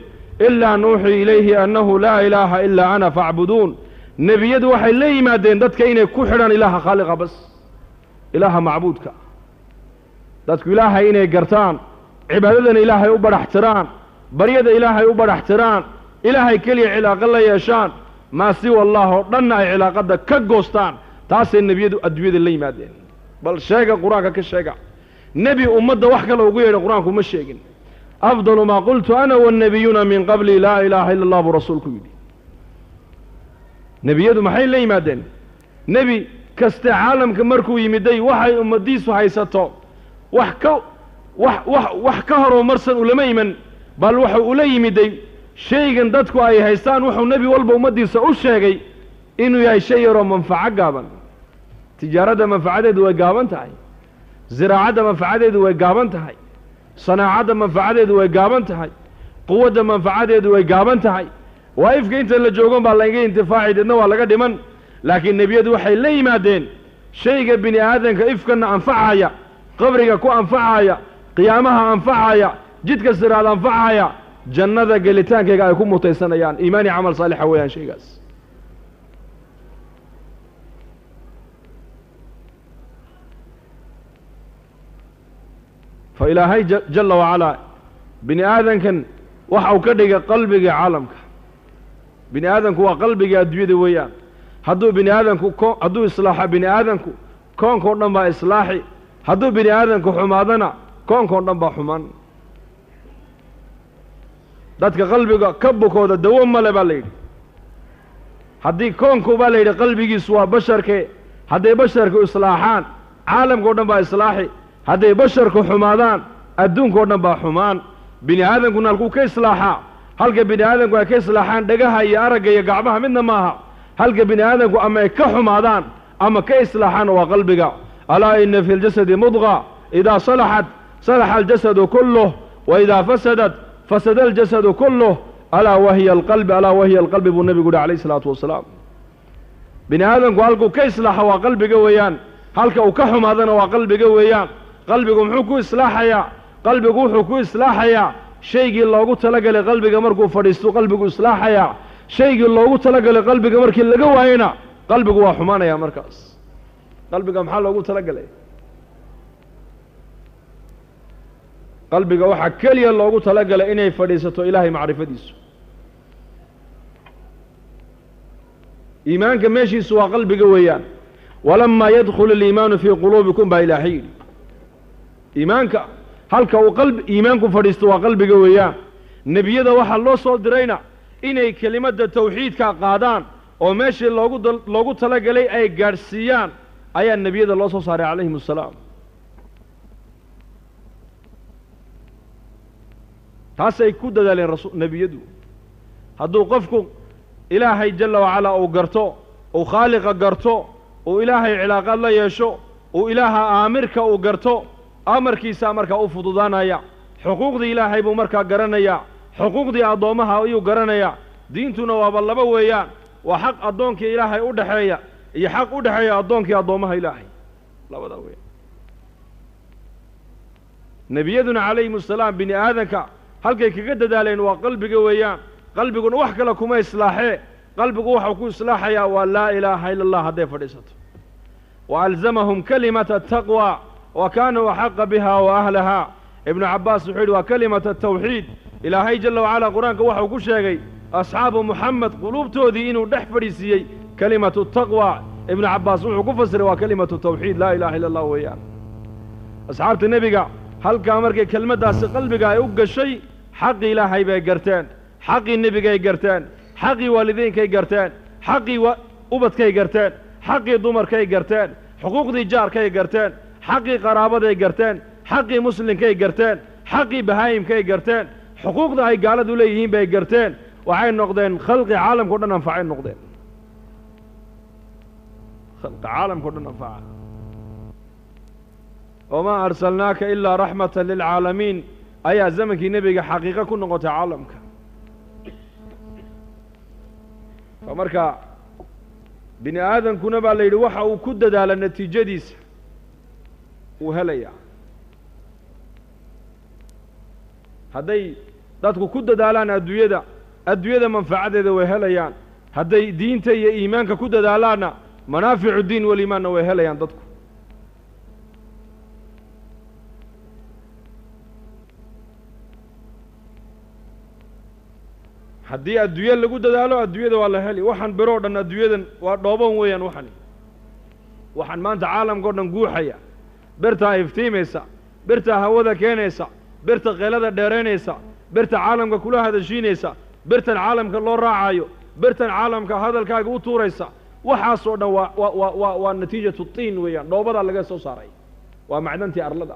ilaa nuuxii ilayhi annahu laa ilaaha ilaa ana faacbuduun nebiyadu waxay la yimaadeen dadka inay ku xidhaan ilaaha khaaliqa bas ilaaha macbuudka dadku ilaahay inay gartaan cibaadadana ilaahay u badhaxtiraan baryada ilaahay u badhaxtiraan ilaahay keliya cilaaqo la yeeshaan maa siwa allah oo dhanna ay cilaaqadda ka goostaan taasay nebiyadu adduunyada la yimaadeen bal sheega qur-aanka ka sheega nebi ummadda wax kale ugu yeedha qur-aanku ma sheegin afdalu maa qultu ana wannabiyuuna min qabli laa ilaaha ila allah buu rasuulku yidhi nebiyadu maxay la yimaadeen nebi kaste caalamka markuu yimiday waxay ummaddiisu haysato wax ka horumarsan ulama iman bal wuxuu ula yimiday shaygan dadku ay haystaan wuxuu nebi walba ummaddiisa u sheegay inuu yahay shay yaroo manfaco gaaban tijaaradda manfacadeedu way gaaban tahay ziraacadda manfacadeedu way gaaban tahay sanaacadda manfacadeedu way gaaban tahay quwadda manfacadeedu way gaaban tahay waa'ifka inta la joogon baa laga intifaaci deedna waa laga dhiman laakiin nebiyadu waxay la yimaadeen shayga bini aadanka ifkanna anfacaya qabriga ku anfacaya qiyaamaha anfacaya jidka siraad anfacaya jannada gelitaankayga ay ku mutaysanayaan iimaani camal saalixa weeyaan shaygaas fa ilaahay jalla wacalaa bini aadankan waxa uu ka dhigay qalbiga caalamka bini aadanku waa qalbiga adduunyada weeyaan hadduu bini aadanku hadduu islaaxo bini aadanku koonkao dhan baa islaaxi hadduu bini aadanku xumaadana koonkao dhan baa xumaan dadka qalbiga ka bukooda dawo male baa la yidhi haddii koonku baa la yidhi qalbigiisu waa basharke hadday basharku islaaxaan caalamkao dhan baa islaaxi hadday basharku xumaadaan adduunkao dhan baa xumaan bini aadankuna halkuu ka islaaxaa halka bini aadanku ay ka islaaxaan dhagaha iyo aragga iyo gacmaha midna maaha halka bini aadanku ama ay ka xumaadaan ama ka islaaxaanna waa qalbiga alaa ina fi ljasadi mudqa idaa salaxat salaxa aljasadu kulluh wa idaa fasadat fasada aljasadu kulluh alaa wahiya alqalbi buu nebigu yihi calayh isalaatu wasalaam bini aadanku halkuu ka islaaxa waa qalbiga weeyaan halka uu ka xumaadana waa qalbiga weeyaan qalbigu muxuu ku islaaxayaa qalbigu wuxuu ku islaaxayaa shaygii loogu talagalay qalbiga markuu fadhiisto qalbigu islaaxayaa shaygii loogu talagalay qalbiga markii laga waayena qalbigu waa xumaanaya markaas qalbiga maxaa loogu talagalay qalbiga waxaa keliya loogu talagalay inay fadhiisato ilaahay macrifadiisu iimaanka meeshiisu waa qalbiga weeyaan walamaa yadkhulu aliimaanu fii quluubikum baa ilaahay yidhi iimaanka halka uu iimaanku fadhiisto waa qalbiga weeyaan nebiyada waxaa loo soo dirayna inay kelimadda tawxiidka qaadaan oo meeshii loogu talagalay ay gaadhsiiyaan ayaa nebiyada loo soo saaray calayhim assalaam taasay ku dadaaleen nebiyadu hadduu qofku ilaahay jalla wacalaa uu garto uu khaaliqa garto uu ilaahay cilaaqaad la yeesho uu ilaaha aamirka uu garto amarkiisaa markaa u fududaanaya xuquuqdii ilaahay buu markaa garanayaa xuquuqdii addoommaha ayuu garanayaa diintuna waaba laba weeyaan waa xaq addoonkii ilaahay u dhexeeya iyo xaq u dhexeeya addoonkii addoommaha ilaahay labadaa weeyaan nebiyaduna calayhim assalaam bini aadanka halkay kaga dadaaleen waa qalbiga weeyaan qalbiguna wax kale kuma islaaxee qalbigu waxau ku islaaxayaa waa laa ilaaha ila allah hadday fadhiisato wa alzamahum kalimata ataqwa wa kaanuu axaqa biha wa ahlahaa ibnu cabbaas wuxuu yidhi waa kalimata atawxiid ilaahay jalla wacalaa qur-aanka waxau ku sheegay asxaabu muxamed quluubtoodii inuu dhex fadhiisiiyey kalimatu taqwa ibnu cabbaas wuxuu ku fasiray waa kalimatu tawxiid laa ilaaha illa allah weeyaan asxaabta nebiga halkaa markay kelmaddaasi qalbiga ay u gashay xaqii ilaahay bay garteen xaqii nebigay garteen xaqii waalidiinkay garteen xaqii ubadkay garteen xaqii dumarkay garteen xuquuqdii jaarkay garteen xaqii qaraabaday garteen xaqii muslimkay garteen xaqii bahaayimkay garteen xuquuqda ay gaaladu leeyihiin bay garteen waxay noqdeen khalqi caalamkao dhan anfacay noqdeen khalqi caalamkao dhan anfaca wamaa arsalnaaka ilaa raxmatan lilcaalamiin ayaa zamankii nebiga xaqiiqo ku noqotay caalamka marka bini aadankuna baa la yidhi waxa uu ku dadaala natiijadiisa uu helaya hadday dadku ku dadaalaan adduunyada manfacadeeda way helayaan hadday diinta iyo iimaanka ku dadaalaanna manaaficu diin waliimaanna way helayaan dadku haddii adduunye lagu dadaalo adduunyada waa la heli waxaan biroo dhan adduunyadan waa dhooban weeyaan waxaan maanta caalamka o dhan guuxaya birtaa iftiimaysa birtaa hawada keenaysa birta qeelada dheeraynaysa birta caalamka kula hadashiinaysa birtan caalamka loo raacayo birtan caalamka hadalkaaga u tuuraysa waxaasoo dhan waa natiijatu tiin weeyaan dhoobadaa laga soo saaray waa macdantii arlada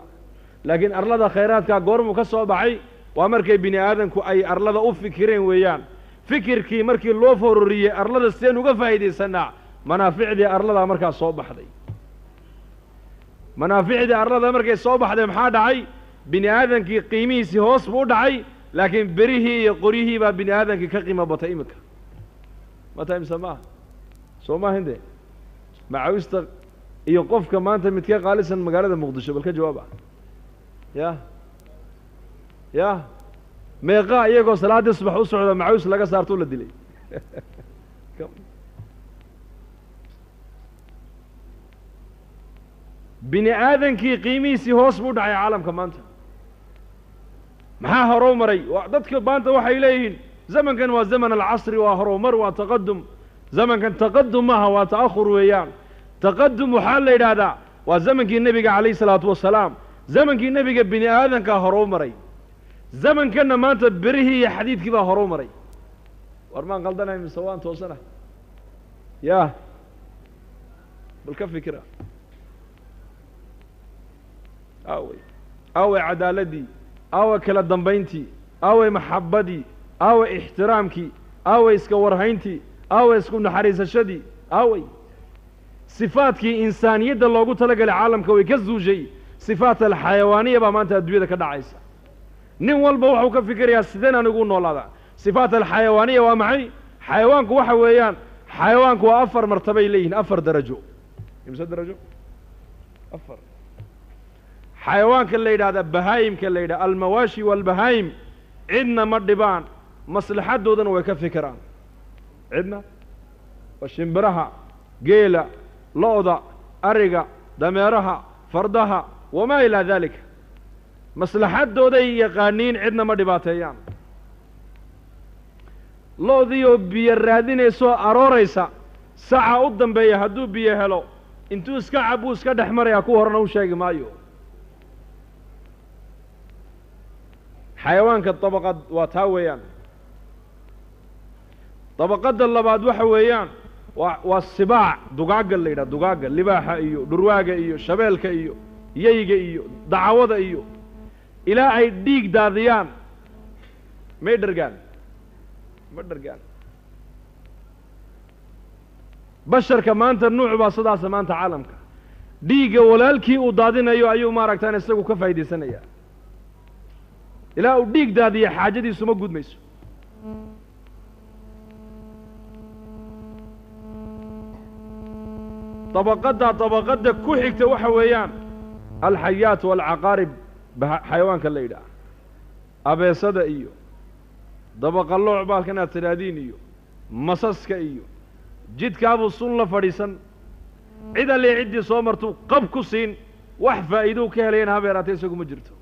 laakiin arlada khayraadkaa goormuu ka soo baxay waa markay bini aadanku ay arlada u fikireen weeyaan fikirkii markii loo fororiyey arlada sideen uga faa'iidaysanaa manaaficdii arladaa markaa soo baxday manaaficdii arlada markay soo baxday maxaa dhacay bini aadankii qiimihiisii hoos buu u dhacay laakiin berihii iyo qoryihii baa bini aadankii ka qiimo batay iminka mata imse maaha soo maahin de macawista iyo qofka maanta midkee qaalisan magaalada muqdisho bal ka jawaaba ya meeqaa iyagoo salaaddii subax u socda macawis laga saarto la dilay bini aadankii qiimihiisii hoos buu dhacay caalamka maanta maxaa horow maray dadka maanta waxay leeyihiin zamankan waa zaman alcasri waa horumar waa taqadum zamankan taqadum maaha waa ta'ahur weeyaan taqadum waxaa la yidhaahdaa waa zamankii nebiga calayhi salaatu wasalaam zamankii nebiga bini aadankaa horow maray zamankanna maanta berihii iyo xadiidkii baa horow maray war maan qaldanahay mise waan toosana ya bal ka fikira aaway cadaaladii aaway kala dambayntii aaway maxabbadii aaway ixtiraamkii aaway iska warhayntii aaway isku naxariisashadii aaway sifaadkii insaaniyadda loogu talagalay caalamka way ka zuushay sifaat alxayawaaniya baa maanta adduunyada ka dhacaysa nin walba wuxuu ka fikirayaa sideen anigu u noolaadaa sifaat alxayawaaniya waa maxay xayawaanku waxa weeyaan xayawaanku waa 4 martabay leeyihiin 4 darajo imse darajo 4 xayawaanka la yidhaahda bahaayimka la yidhaha almawaashi waalbahaayim cidna ma dhibaan maslaxaddoodana way ka fikiraan cidna waa shimbiraha geela lo-da ariga dameeraha fardaha wamaa ilaa daalika maslaxaddooday yaqaaniin cidna ma dhibaateeyaan lo-diioo biyo raadinaysoo arooraysa saca u dambeeya hadduu biyo helo intuu iska cabuu iska dhex marayaa kuwa horena u sheegi maayo xayawaanka dabaqad waa taa weeyaan dabaqadda labaad waxa weeyaan waa sibaac dugaagga la yidhaha dugaagga libaaxa iyo dhurwaaga iyo shabeelka iyo yeyga iyo dacwada iyo ilaa ay dhiig daadiyaan may dhargaan ma dhargaan basharka maanta nuuc baa sidaasa maanta caalamka dhiigga walaalkii uu daadinayo ayuu maaragtaan isagu ka faa'idaysanayaa ilaa uu dhiig daadiya xaajadiisu ma gudmayso dabaqadda ku xigta waxa weeyaan alxayaat waalcaqaarib xayawaanka la yidhaah abeesada iyo dabaqallooc baalkan aad tidhaahdiin iyo masaska iyo jidkaabuu sun la fadhiisan cid allee ciddii soo martuu qab ku siin wax faa'iidou ka helayana habeeraatee isagu ma jirto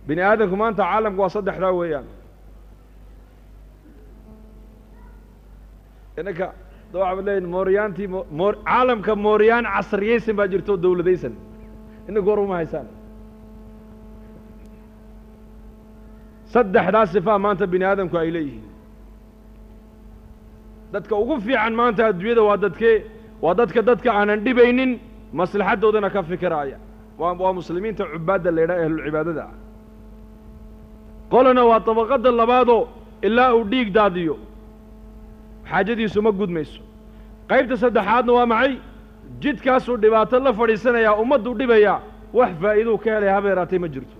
bini aadamku maanta caalamku waa saddexdaa weeyaan innanka waxaad leeyihin mooryaantii caalamka mooryaan casriyaysan baa jirto dawladaysan inagu hor uma haysaan saddexdaas sifaa maanta bini aadamku ay leeyihiin dadka ugu fiican maanta adduunyada waa dadka aanan dhibaynin maslaxadoodana ka fikiraaya waa muslimiinta cubaadda la yidhaha ahlulcibaadada ah qolana waa dabaqadda labaadoo ilaa uu dhiig daadiyo xaajadiisu ma gudmayso qaybta saddexaadna waa maxay jidkaasuu dhibaato la fadhiisanayaa ummadduu dhibayaa wax faa'iiduu ka helay habeeraatay ma jirto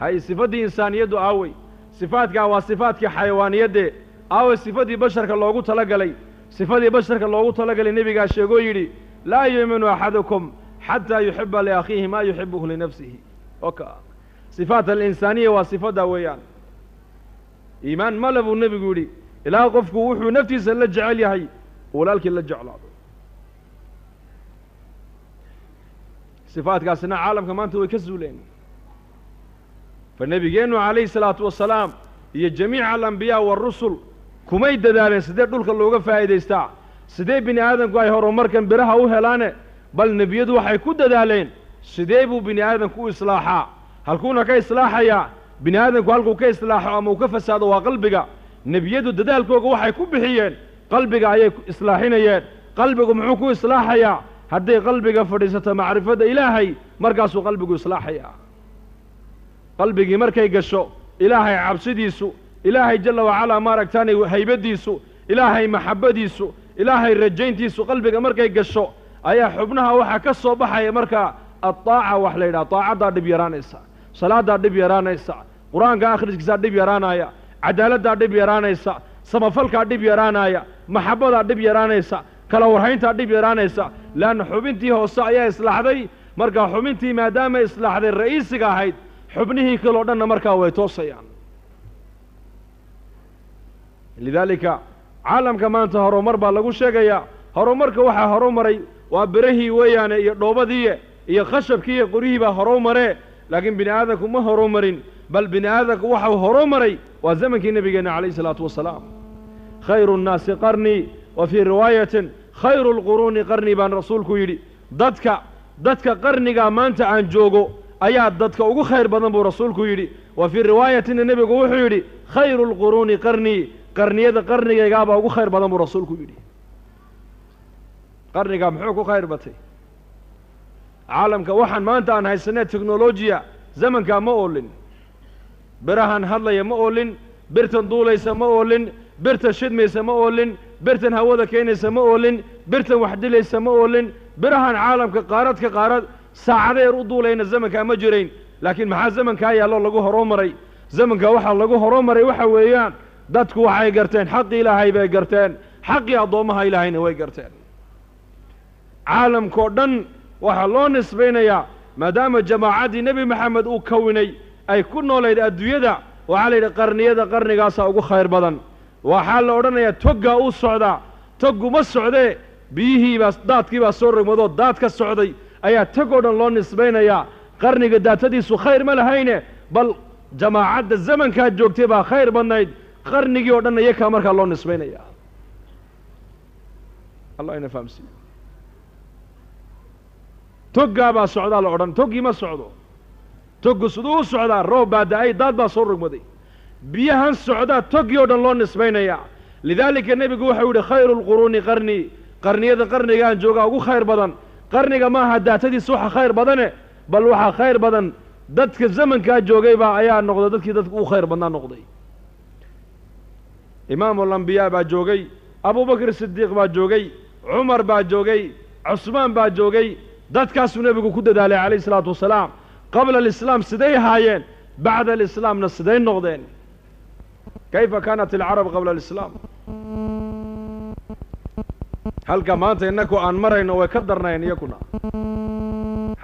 hay sifaddii insaaniyaddu aawey sifaadkaa waa sifaadkii xayawaaniyaddee aawey sifadii basharka loogu talagalay sifadii basharka loogu talagalay nebigaa sheegoo yidhi laa yu'minu axadukum xataa yuxiba liakhiihi maa yuxibuhu linafsihi oka sifaat alinsaaniya waa sifaddaa weeyaan iimaan male buu nebigu yidhi ilaa qofku wuxuu naftiisa la jecel yahay walaalkii la jeclaado sifaadkaasina caalamka maanta way ka suuleen fa nebigeennu calayhi salaatu wasalaam iyo jamiica alambiyaa waarusul kumay dadaaleen sidee dhulka looga faa'iidaystaa sidee bini aadamku ay horumarkan biraha u helaane bal nebiyadu waxay ku dadaaleen sidee buu bini aadamku u islaaxaa halkuuna ka islaaxayaa bini aadamku halkuu ka islaaxo ama uu ka fasaado waa qalbiga nebiyadu dadaalkooga waxay ku bixiyeen qalbiga ayay islaaxinayeen qalbigu muxuu ku islaaxayaa hadday qalbiga fadhiisato macrifadda ilaahay markaasuu qalbigu islaaxayaa qalbigii markay gasho ilaahay cabsidiisu ilaahay jalla wacalaa maaragtaanay haybaddiisu ilaahay maxabbadiisu ilaahay rajayntiisu qalbiga markay gasho ayaa xubnaha waxaa ka soo baxaya markaa addaaca wax la yidhaha daacaddaa dhib yaraanaysa salaaddaa dhib yaraanaysa qur-aanka akhriskiisaa dhib yaraanaya cadaaladdaa dhib yaraanaysa samafalkaa dhib yaraanaya maxabbadaa dhib yaraanaysa kala warhayntaa dhib yaraanaysa leanna xubintii hoose ayaa islaaxday markaa xubintii maadaamay islaaxday ra'iisiga ahayd xubnihii kaloo dhanna markaa way toosayaan lidaalika caalamka maanta horumar baa lagu sheegayaa horumarka waxaa horumaray waa birahii weeyaane iyo dhoobadiiye iyo khashabkii iyo qoryihii baa horumaree laakiin bini aadamku ma horumarin bal bini aadamku waxau horumaray waa zamankii nebigeenna calayhi salaatu wasalaam khayru nnaasi qarnii wa fii riwaayatin khayru lquruuni qarnii baan rasuulku yidhi dadka qarnigaa maanta aan joogo ayaa dadka ugu khayr badan buu rasuulku yidhi wa fii riwaayatina nebigu wuxuu yidhi khayru lquruuni qarnii qarniyada qarnigaygaabaa ugu khayr badan buu rasuulku yidhi qarnigaa muxuu ku khayr batay caalamka waxaan maanta aan haysanee teknolojiya zamankaa ma oolin birahan hadlaya ma oolin birtan duulaysa ma oolin birtan shidmaysa ma oolin birtan hawada keenaysa ma oolin birtan wax dilaysa ma oolin birahan caalamka qaarad ka qaarad saacadeer u duulayna zamankaa ma jirayn laakiin maxaa zamankaa yaalloo lagu horumaray zamankaa waxaa lagu horumaray waxa weeyaan dadku waxay garteen xaqii ilaahay bay garteen xaqii addoommaha ilaahayna way garteen caalamkao dhan waxaa loo nisbaynayaa maadaama jamaacaddii nebi maxamed uu kawinay ay ku noolayd adduunyada waxaa la yidhi qarniyada qarnigaasaa ugu khayr badan waxaa la odhanayaa toggaa u socdaa toggu ma socdee daadkii baa soo rogmadoo daad ka socday ayaa tog oo dhan loo nisbaynayaa qarniga daatadiisu khayr ma lahayne bal jamaacadda zamankaa joogtay baa khayr badnayd qarnigii oo dhan iyakaa markaa loo nisbaynayaa allah ina fahamsiiyo toggaa baa socdaa la odhan toggii ma socdo toggu siduu u socdaa roob baa da-ay daad baa soo rogmaday biyahan socdaa toggii oo dhan loo nisbaynayaa lidaalika nebigu wuxuu yidhi khayru lquruuni qarnii qarniyada qarnigaan joogaa ugu khayr badan qarniga maaha daatadiisa waxa khayr badane bal waxaa khayr badan dadka zamankaa joogaybaa ayaa noqday dadkii dadka ugu khayr badnaa noqday imaamulambiyaa baa joogay abubakr sidiiq baa joogay cumar baa joogay cusmaan baa joogay dadkaasuu nebigu ku dadaalay calayhi isalaatu wasalaam qabla alislaam siday ahaayeen bacda alislaamna siday noqdeen kayfa kaanat alcarab qabla alislaam halka maanta innaku aan marayno way ka darnayn iyakuna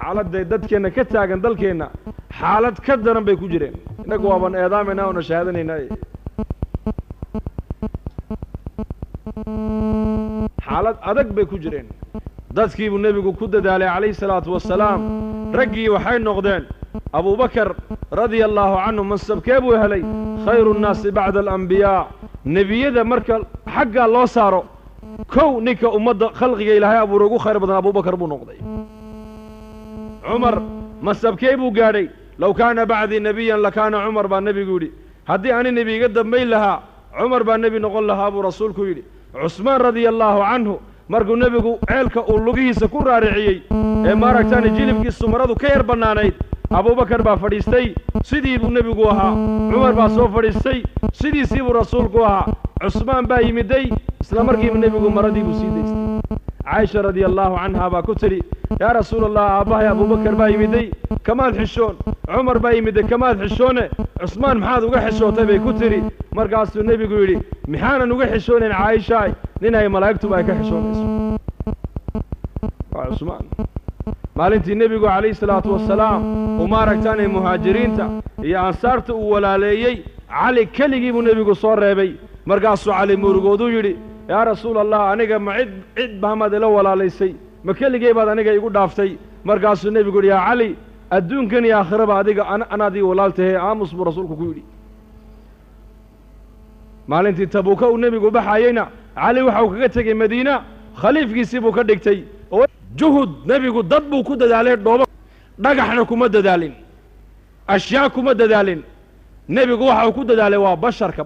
xaaladday dadkeenna ka taagan dalkeenna xaalad ka daran bay ku jireen innagu waaban eedaamayna oona shahaadanayna xaalad adag bay ku jireen dadkii buu nebigu ku dadaalay calayhi salaatu wasalaam raggii waxay noqdeen abubakar radia allaahu canhu mansabkee buu helay khayru nnaasi bacda alambiyaa nebiyada marka xaggaa loo saaro kow ninka ummadda khalqiga ilaahay abuuray ugu khayr badan abubakar buu noqday cumar masabkee buu gaadhay low kaana bacdii nebiyan lakaana cumar baa nebigu yidhi haddii ani nebi iga dambayn lahaa cumar baa nebi noqon lahaa buu rasuulku yidhi cusmaan radia allaahu canhu markuu nebigu ceelka uu lugihiisa ku raariciyey ee maaragtaani jilibkiisu maradu ka yar bannaanayd abubakar baa fadhiistay sidii buu nebigu ahaa cumar baa soo fadhiistay sidiisii buu rasuulku ahaa cusmaan baa yimiday isla markiiba nebigu maradii buu sii daystay caaisha radia allaahu canhaa baa ku tidhi yaa rasuul allah aabbahay abubakar baa yimiday kamaad xishoon cumar baa yimiday kamaad xishoone cusmaan maxaad uga xishootay bay ku tidhi markaasuu nebigu yidhi maxaanan uga xishoonayn caaishaay nin ay malaa'igtuba ay ka xishoonayso waa cusmaan maalintii nebigu calayhi salaatu wasalaam uu maaragtaanay muhaajiriinta iyo ansaarta uu walaaleeyey cali keligii buu nebigu soo reebay markaasuu cali murugooduu yidhi yaa rasuul allah aniga ma cid bahamaad ila walaalaysay ma keligay baad aniga igu dhaaftay markaasuu nebigu yidhi yaa cali adduunkan iyo aakhiraba adiga anaad ii walaal tahee aamus buu rasuulku ku yidhi maalintii tabuuka uu nebigu baxayeyna cali waxau kaga tegey madiina khaliifkiisii buu ka dhigtay juhud nebigu dad buu ku dadaalay dhoobo dhagaxna kuma dadaalin ashyaa kuma dadaalin nebigu waxa uu ku dadaalay waa basharka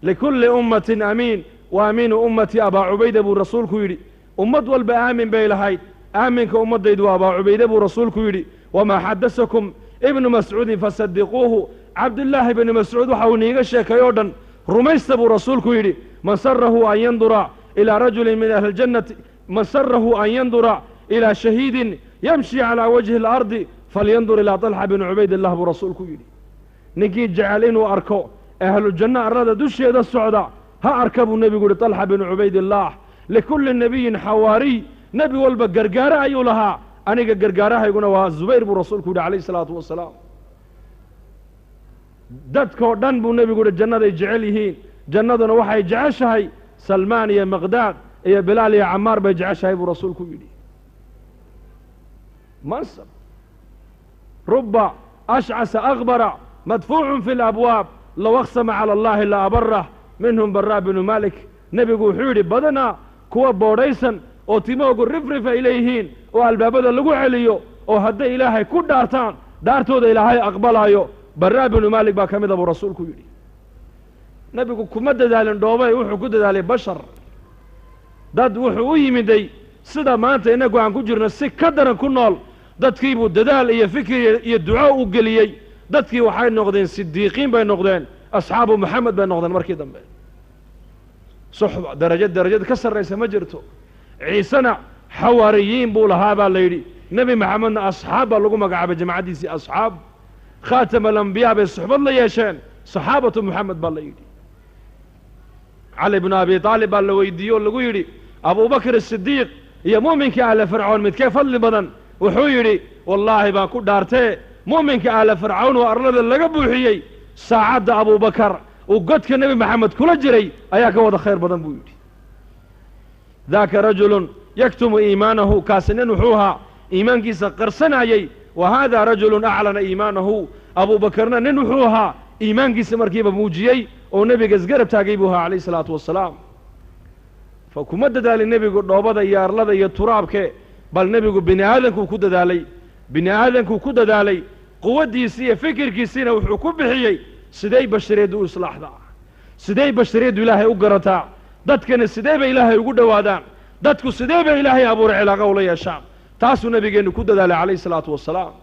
likulli ummatin amiin wa amiinu ummatii abaa cubayda buu rasuulku yidhi ummad walba aamin bay lahayd aaminka ummaddaydu waa abaa cubayde buu rasuulku yidhi wamaa xadasakum ibnu mascuudin fasadiquuhu cabdullaahi ibnu mascuud waxa uu niiga sheekay oo dhan rumaysta buu rasuulku yidhi man sarahu an yandura ilaa rajulin min ahli ljannati man sarahu an yandura ilaa shahiidin yamshi calaa wajhi اlardi falyandur ilaa طalxa bni cubaydillah buu rasuulku yidhi ninkii jecel inuu arko ahlujanno arlada dusheeda socda ha arka buu nebigu yidhi طalxa binu cubaydillaah likulli nebiyin xawaariy nebi walba gargaare ayuu lahaa aniga gargaarahayguna waa zubayr buu rasuulku yidhi calayhi salaatu wasalaam dadkoo dhan buu nebigu yidhi jannaday jecel yihiin jannaduna waxay jeceshahay salmaan iyo miqdaad iyo bilaal iyo camaar bay jeceshahay buu rasuulku yidhi mansab ruba ashcasa akbara madfuucun fi labwaab low aqsama cala allaahi la abarah minhum baraa binu malik nebigu wuxuu yidhi badanaa kuwa boodhaysan oo timoogu rifrif ay leeyihiin oo albaabada lagu celiyo oo hadday ilaahay ku dhaartaan dhaartooda ilaahay aqbalaayo baraa binu maalik baa ka mida buu rasuulku yidhi nebigu kuma dadaalin dhoobay wuxuu ku dadaalay bashar dad wuxuu u yimiday sida maanta innagu aan ku jirno si ka daran ku nool dadkiibuu dadaal iyo fikir iyo duco u geliyey dadkii waxay noqdeen sidiiqiin bay noqdeen asxaabu maxamed bay noqdeen markii dambe suxba darajad ka sarraysa ma jirto ciisena xawaariyiin buu lahaa baa la yidhi nebi maxamedna asxaab baa lagu magacaabay jamacaddiisii asxaab khaatama alambiyaa bay suxbad la yeesheen saxaabatu moxamed baa la yidhi cali bnu abi aalib baa la weydiiyey oo lagu yidhi abubakr asidiiq iyo mu'minka ahle fircoon midkee fadli badan wuxuu yidhi wallaahi baan ku dhaartee mu'minka ahle fircawn oo arlada laga buuxiyey saacadda abubakar uu godka nebi maxamed kula jiray ayaa ka wada khayr badan buu yidhi daaka rajulun yaktumu iimaanahu kaasi nin wuxuu ahaa iimaankiisa qarsanayey wa haadaa rajulun aclana iimaanahu abubakarna nin wuxuu ahaa iimaankiisa markiiba muujiyey oo nebiga isgarab taagay buu ahaa calayhi salaatu wasalaam fa kuma dadaalin nebigu dhoobada iyo arlada iyo turaabke bal nebigu bini aadankuu ku dadaalay bini aadankuu ku dadaalay quwaddiisii iyo fikirkiisiina wuxuu ku bixiyey siday bashariyaddu u islaaxdaa siday bashariyaddu ilaahay u garataa dadkana sidee bay ilaahay ugu dhowaadaan dadku sidee bay ilaahay abuuray cilaaqa ula yeeshaan taasuu nebigeennu ku dadaalay calayhi salaatu wasalaam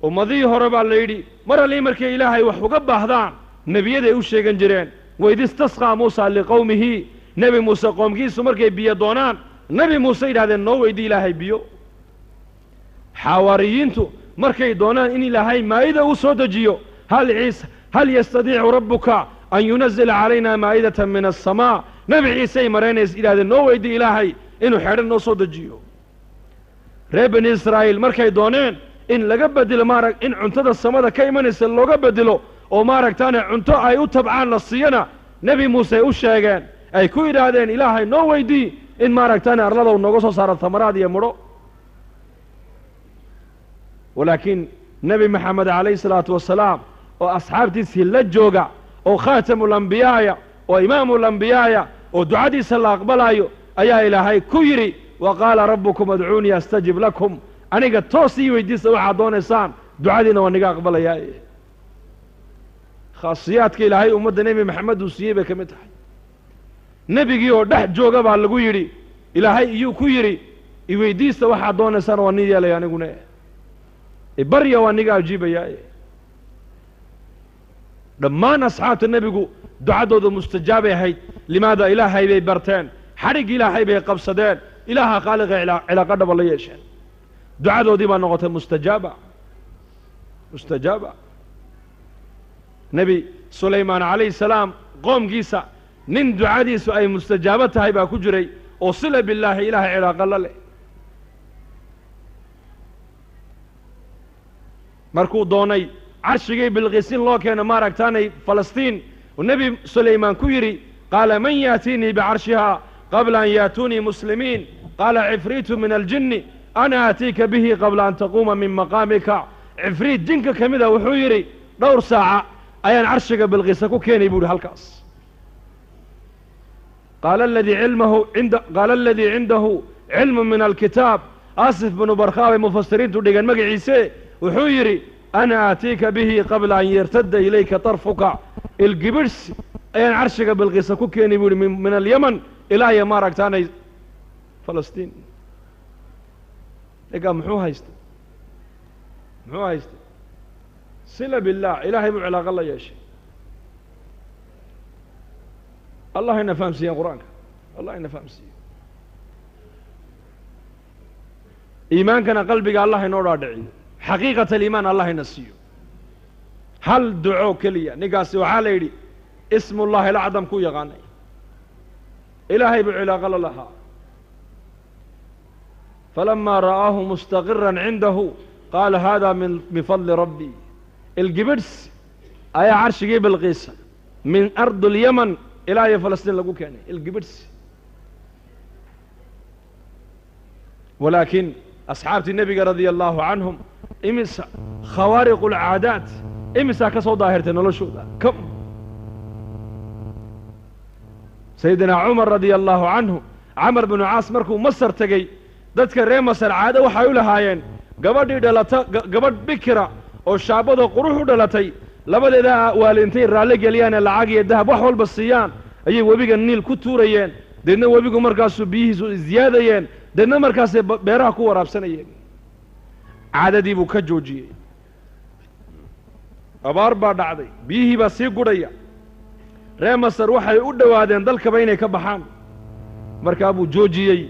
ummadihii hore baa la yidhi mar allii markay ilaahay wax uga baahdaan nebiyaday u sheegan jireen waid istasqaa muusa liqowmihi nebi muuse qoomkiisu markay biyo doonaan nebi muuse yidhahdeen noo weydii ilaahay biyo xawaariyiintu markay doonaan in ilaahay maa'ida u soo dejiyo hal yastadiicu rabbuka an yunazila calayna maa'idatan min aلsamaa nebi ciisey maraynays yidhahdeen noo weydii ilaahay inuu xedhan noo soo dejiyo reer bani israa'iil markay dooneen in laga bedelo in cuntada samada ka imanaysa looga bedelo oo maaragtaane cunto ay u tabcaan la siiyana nebi muuse u sheegeen ay ku yidhaahdeen ilaahay noo weydii in maaragtaane arladow nooga soo saaro tamaraad iyo mudho walaakiin nebi maxamed calayhi salaatu wasalaam وأصحابتي سيلجوغا أو خاتم الأنبياء وإمام الأنبياء ودعادي سلا أقبلايو أيا إلهي كيري وقال ربكم ادعوني أستجب لكم أنيقا توسي ويديس وحدون إسان دعادينا وانيقا أقبل أيا خاصياتك إلهي أمد نبي محمد وسيبه كمتح نبي جيو دح جوغا بالغو يري إلهي يو كيري ويديس وحدون إسان وانيقا ليا نقول بريا وانيقا أجيب أيا دمان أصحاب النبي دعادو مستجابة هاي لماذا إلهي بي برتين حرق إلهي بي قبصدين إلها خالق علاقة بالله يشين دعادو دي ما نغطة مستجابة نبي سليمان عليه السلام قوم قيسا نين دعادي سؤال مستجابة هاي باكو جري وصل بالله إله علاقة الله مركو دوني عشقي بالغسين لو كان مارك تاني فلسطين والنبي سليمان كيري قال من ياتيني بعرشها قبل أن ياتوني مسلمين قال عفريت من الجن أنا آتيك به قبل أن تقوم من مقامك عفريت جنك كمذا وحيري دور ساعة أين عرشك بالغسة كوكين يقول هالكاس قال الذي عنده علم من الكتاب آسف بن برخاوي مفسرين تدقى المقع عيسى وحيري أنا آتيك به قبل أن يرتد إليك طرفك القبرس أين عرشك بالغسة كوكين يقول من اليمن إلى يمارك تاني فلسطين إيقا محو هايست صلة بالله إلهي بعلاق الله ياشي الله إنا فهم سيئا قرآنك الله إنا فهم سيئا إيمان كان قلبك الله إنا دعي حقيقة الإيمان الله إنا سيئا هل دعو كليا نقاسي وحالي اسم الله الأعظم كو يغاني إلهي بعلاق الله فلما رآه مستقرا عنده قال هذا من فضل ربي القبرس أي عرش جيب الغيسة من أرض اليمن إلى فلسطين لقوك يعني القبرس ولكن أصحاب النبي رضي الله عنهم إمس خوارق العادات إمس كسو ظاهرتنا لو شو ذا كم سيدنا عمر رضي الله عنه عمر بن عاص مركو مصر تجي dadka reer Masar caado waxay u lahaayeen gabadhii dhalata gabadh bikira oo shaabada quruux u dhalatay labadeeda waalintay raali galiyaan lacag iyo dahab wax walba siiyaan ayay wabiga Niil ku tuurayeen deedna wabigu markaas biyihiisu ziyaadayeen deedna markaas beeraha ku waraabsanayeen caadadii buu ka joojiyay abaar baa dhacday biyihii baa sii gudhaya reer Masar waxay u dhawaadeen dalkaba inay ka baxaan markaa buu joojiyay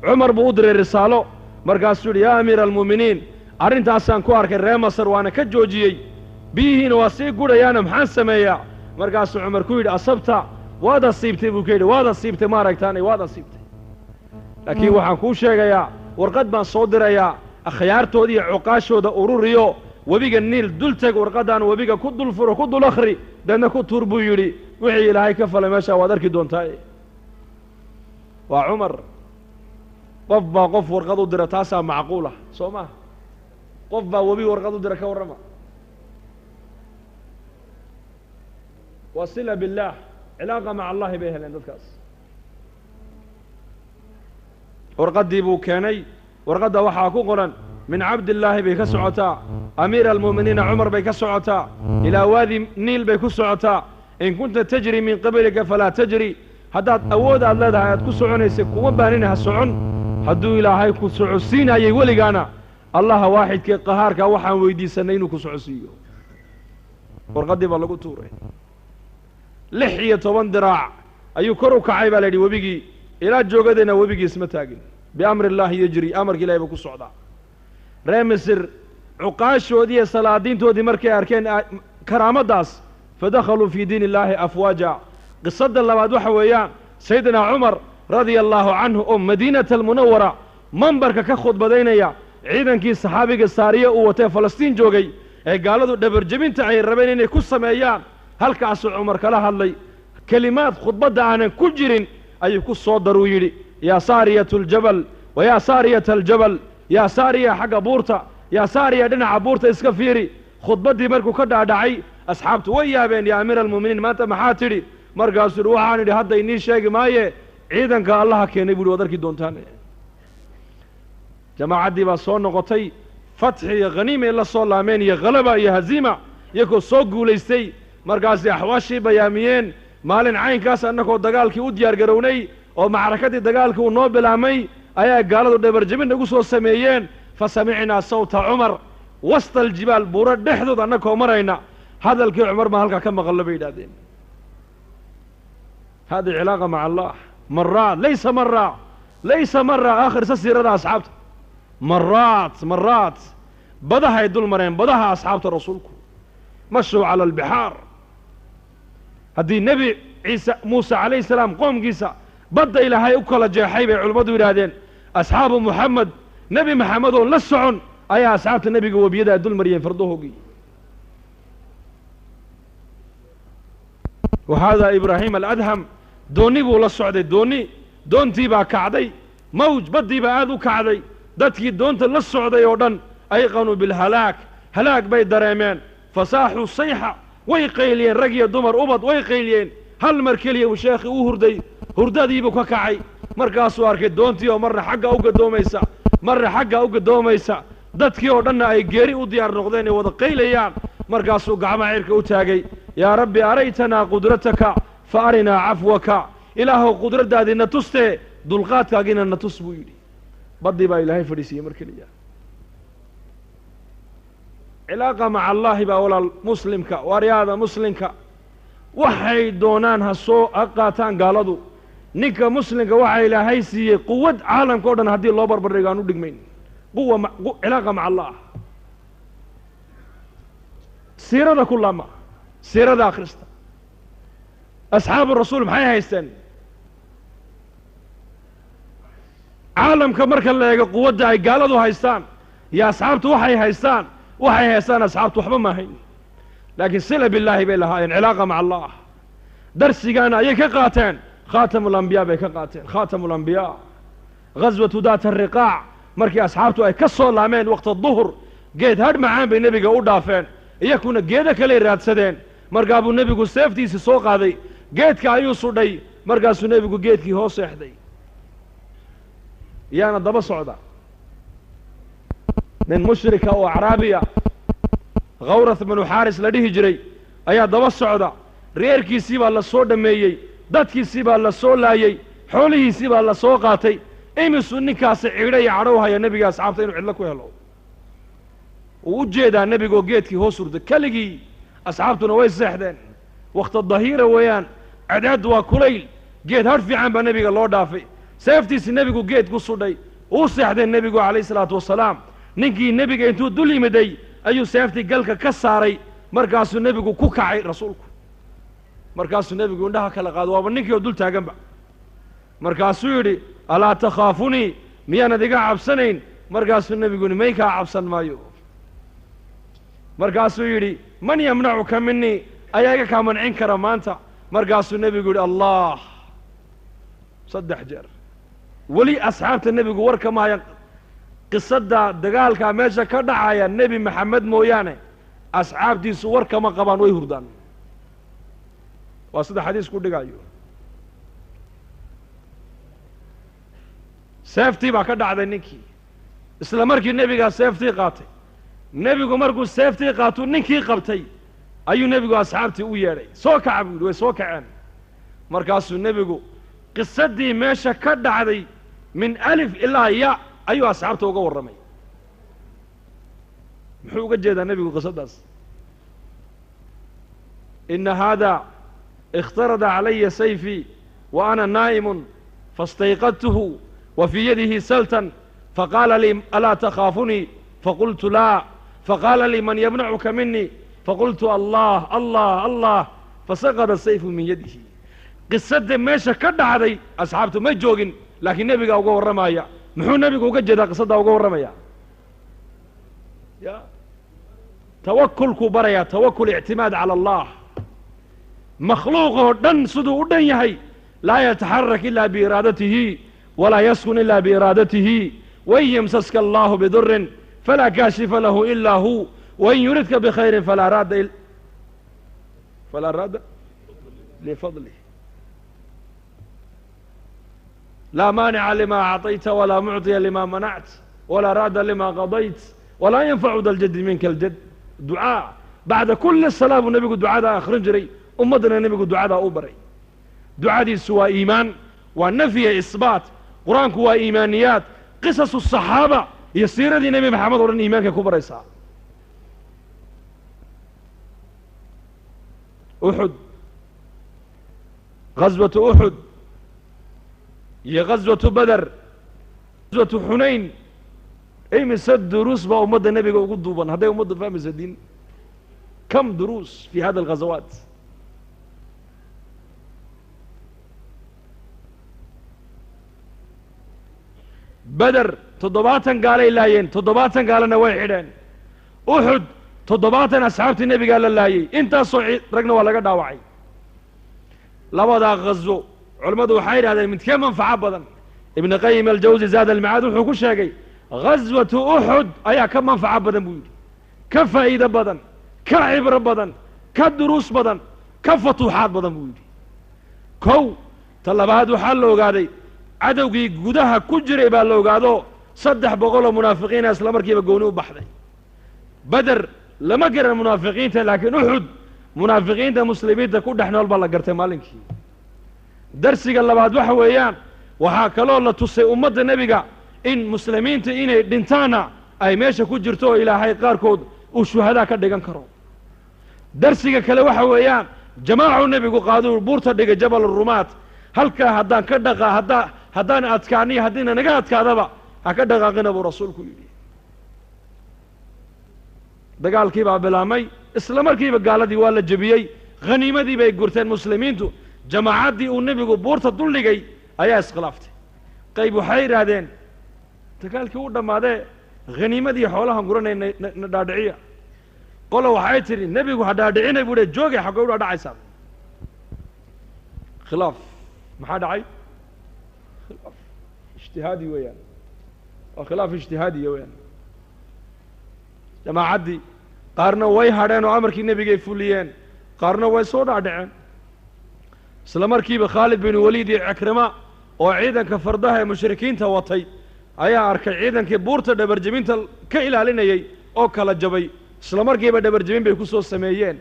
عمر بودر الرسالة مركز يا أمير المؤمنين أرنت أصلا كوارك الرئيس مصر وأنا كجوجي بيه نواسي قول يا نمحان سمية مركز عمر كويد أصبت وادا صيبتي بوكيد وادا صيبتي مارك تاني وادا صيبتي لكن وحن كوشي يا ورقد ما صدر يا أخيار تودي عقاشو دا أوروريو وبيجا النيل دلتك ورقدان وبيجا كد الفرو كد الأخري دانا كد تربو يولي وحي لهاي كفل ماشا وادرك دون تاي وعمر قف ورقدو درا تاسا معقولة سوما قف وبي ورقدو درا كورما وصلة بالله علاقة مع الله بها لأن تذكاس ورقد ديبو كاني ورقد وحاكو قرن من عبد الله بيكسعتا أمير المؤمنين عمر بيكسعتا إلى وادي نيل بيكسعتا إن كنت تجري من قبلك فلا تجري هدات أود الله ده كسعون يسكوا بانينها السعون هدو إلى هاي كسعسين هاي ولقانا الله واحد كي قهارك وحن ويدي سنين كسعسيو ورقد ديب الله قطوري لحية وندراع أيو كروك عيبا لدي وبيجي إلى جوجدنا وبيجي اسمه تاجن بأمر الله يجري أمر كلا يبكو الصعداء رامسر عقاش ودي الصلادين تودي مركي أركان كرامة داس فدخلوا في دين الله أفواجا قصة الله بعد وحويان سيدنا عمر رضي الله عنه مدينة المنورة منبرك كخد بدينيا عيدا كي صحابي السارية ووتي فلسطين جوجي قالوا دبر جبين تعي الربين إني كسم أيام هل كاسو عمر كلا هاللي كلمات خطبة دعانا كل جرين أي كسو ضروري يا سارية الجبل ويا سارية الجبل يا سارية حق بورتا يا سارية دنا عبورتا اسكفيري خطبة دي مركو كدا دعي أصحابته ويابين يا أمير المؤمنين ما أنت محاتري مرقا سروحان اللي هذا يني شيء مايه عيدا كالله كان يقول ودرك دونتاني جماعة دي بصون نقطي فتح يا غنيمة إلا صلامين يا غلبة يا هزيمة يكو سوق وليستي مرقا أحواشي بياميين مالن عين كاس أنكو دقالك وديار قروني ومعركة دقالك ونوبل عمي أيا قالوا دبر جمين نقصوا السميين فسمعنا صوت عمر وسط الجبال بورد نحذض أنكو مرينا هذا الكي عمر ما هلقا كم غلبي دادين هذه علاقة مع الله مرات ليس مرة آخر سسير هذا أصحابته مرات بدها يدل مرين بدها أصحابة رسولكم مشوا على البحار هذه النبي عيسى موسى عليه السلام قوم قيسى بدأ إلى هاي أكل جاحيبة علمدوا إلى أصحاب محمد نبي محمد لسعن أي أصحاب النبي قوة بيدا يدل مريم فردوه قي وهذا إبراهيم الأدهم دوني بو لسعدي دونتي با كعدي موج بدي با آدو كعدي داتكي دونت لسعدي يودن أيقنوا بالهلاك هلاك بي دريمين فصاحوا الصيحة ويقيلين رقية دمر أبط ويقيلين هل مركلية وشيخي هردادي بكو كعي مركاسو أركي دونتي ومرة حقا أوقا دوميسا داتكي ودن أي قيري وديار نقدين وذا قيليان مركاسو قعما عيرك وتاقي يا ربي أريتنا قدرتك فأرنا عفوك إله قدرت دادي نتسته دلقات كاقينا نتسبو يلي بدي با إلهي فريسي مركلية علاقة مع الله باولا مسلمك ورياضة مسلمك وحي دونان هسو أقاتان قالدو نيكا مسلمك وحي إلهي سي قوة عالم كودان هدي الله بربرقانو دقمين علاقة مع الله سيرة كلها ما سيرة آخرستا أصحاب الرسول محي هايستان عالم كمركا اللي قوة داي قالدو هايستان يا أصحابته وحي هايستان أصحابته وحبا ما هين لكن صلة بالله بيلها علاقة مع الله درسي كان أيك قاتين خاتم الأنبياء بيك قاتين خاتم الأنبياء غزوة ذات الرقاع مركي أصحابته أي كسوا لامين وقت الظهر قيد هاد معان بالنبي قول دافين يكون قيدك لي راد سدين مرقا أبو النبي قول سيفتي سوق هذي قيدك أيو صدي مرقا سو النبي قول قيدك هو صيحدي يانا دبا صعدا من مشركة وأعرابية غورث بن حارس لديه جري أيا دبا الصعدة ريركي سيبا لسو دميي دادكي سيبا لسو لايي حوليه سيبا لسو قاتي إيمسو نكاس عيري عروها يا نبي أصحابتين وعلك ويهلو وجيدا النبي قو جيتكي هو سرد كالجي أصحابتنا ويسحدين وقت الظهيرة ويان عداد وكليل جيت هرفي عن بنبي الله دافي سيفتيس النبي قو جيت قو سردي وصحدين النبي قو عليه الصلاة والسلام نينكي النبي انتو دولي مدي أيو سيفتي قلك كساري مركاسو النبي قو كوكعي رسولكو مركاسو النبي قو اندها كالقاد وابا نينكي ودول تاقنبع مركاسو يري ألا تخافوني ميانا ديقا عبسنين مركاسو النبي قو ميكا عبسن مايو مركاسو يري من يمنعك مني أياك كامنعين كرمانتا مركاسو النبي قو الله صدح جر ولي أصحابة النبي قو وركا ما قصة دقالك ماشا كدعايا النبي محمد موياني أصحاب دي صور كما قبان ويهردان وأصدق حديث كل دقايو سيفتي با كدع نينكي اسلامركي النبي قال سيفتي قاتي النبي قال مركو سيفتي قاتو نينكي قبتي أيو النبي قال أصحابتي وياري سوكا عبود ويسوكا عن مركاسو النبي قال قصة دي ماشا كدع دي من ألف إلا ياء أيها أصحابته وقور رمي محو قد جيدا النبي قصدس إن هذا اخترد علي سيفي وأنا نائم فاستيقظته وفي يده سلتا فقال لي ألا تخافني فقلت لا فقال لي من يمنعك مني فقلت الله الله الله فسقط السيف من يده قصة ماشا كد عدي أصحابته ما يجوغن لكن النبي قال رمايا محو النبي قال جدا قصة وقال رمايا يا توكل كبريا توكل اعتماد على الله مخلوقه دن صدو دن يهي لا يتحرك إلا بإرادته ولا يسكن إلا بإرادته وإن يمسسك الله بضر فلا كاشف له إلا هو وإن يردك بخير فلا راد فلا راد لفضله. لا مانع لما أعطيت ولا معطي لما منعت ولا راد لما قضيت ولا ينفع ذا الجد منك الجد. دعاء بعد كل الصلاة والنبي يقول دعاء ده آخر جري أمتنا النبي يقول دعاء ده أوبري. دعاء دي سوى إيمان والنفي إثبات. قرآن هو إيمانيات. قصص الصحابة يصير دي نبي محمد ورن إيمان ككبر إساء. أحد غزوة أحد هي غزوة بدر غزوة حنين. أي مسد دروس بقى أمد النبي يقول دوبا هذا أمد فهم الدين. كم دروس في هذه الغزوات. بدر تضباطا قال إلهين تضباطا قال نواحدين. أحد تضباطا أصحاب النبي قال الله انت صعيد رقنا ولا قد داوعي. لبدا غزو علماء حير هذا من كم منفعة بدن. ابن قيم الجوزي زاد المعاد وحكو شاقي غزوة أحد أيها كم منفعة بدن بويل كفائدة بدن كعبر بدن كدروس بدن كفتوحات بدن بويل كو طلبات حلو قادي عدوكي قدها كجري بالو قادو صدح بقول منافقين اسلام مركي بقونوا بحدي. بدر لما قرا المنافقين لكن أحد منافقين مسلمين كل احنا والله قرتي مالك درسي قال بعد waxa weeyaan waxa kale la tusay ummadda nabiga in muslimiinta inay dhintaana ay meesha ku jirto ilaahay qaarkood uu shuhada ka dhigan karo. darsiga kale waxa weeyaan jamaacu nabigu qaado buurta dhiga jabal rumaat halka haddaan ka dhaqa haddaan adkaaniyo haddiina naga adkaadaba ha ka dhaqaaqina buu rasuulku yidhi. dagaalkii baa bilaamay isla markiiba gaaladii waa la jabiyey khaniimadii bay gurteen muslimiintu. jamaacaddii uu nebigu buurta duldhigay ayaa iskhilaaftay. qayb waxay yidhaahdeen dagaalkii u dhammaadee khaniimadii xoolahan guranay na dhaadhiciya. qolo waxay tidhi nebigu ha dhaadhicinay buu dheh joogay xaggay u dhaadhacaysaa. khilaaf maxaa dhacay? khilaaf ijtihaadi weeyaan waa khilaaf ijtihaadiya weeyaan. jamaacaddii qaarna way hadheen oo amarkii nebigay fuliyeen qaarna way soo dhaadhaceen. isla markiiba khaalid bin waliid iyo cikrima oo ciidanka fardaha ee mushrikiinta watay ayaa arkay ciidankii buurta dhabarjebinta ka ilaalinayay oo kala jabay. isla markiiba dhabarjebin bay ku soo sameeyeen.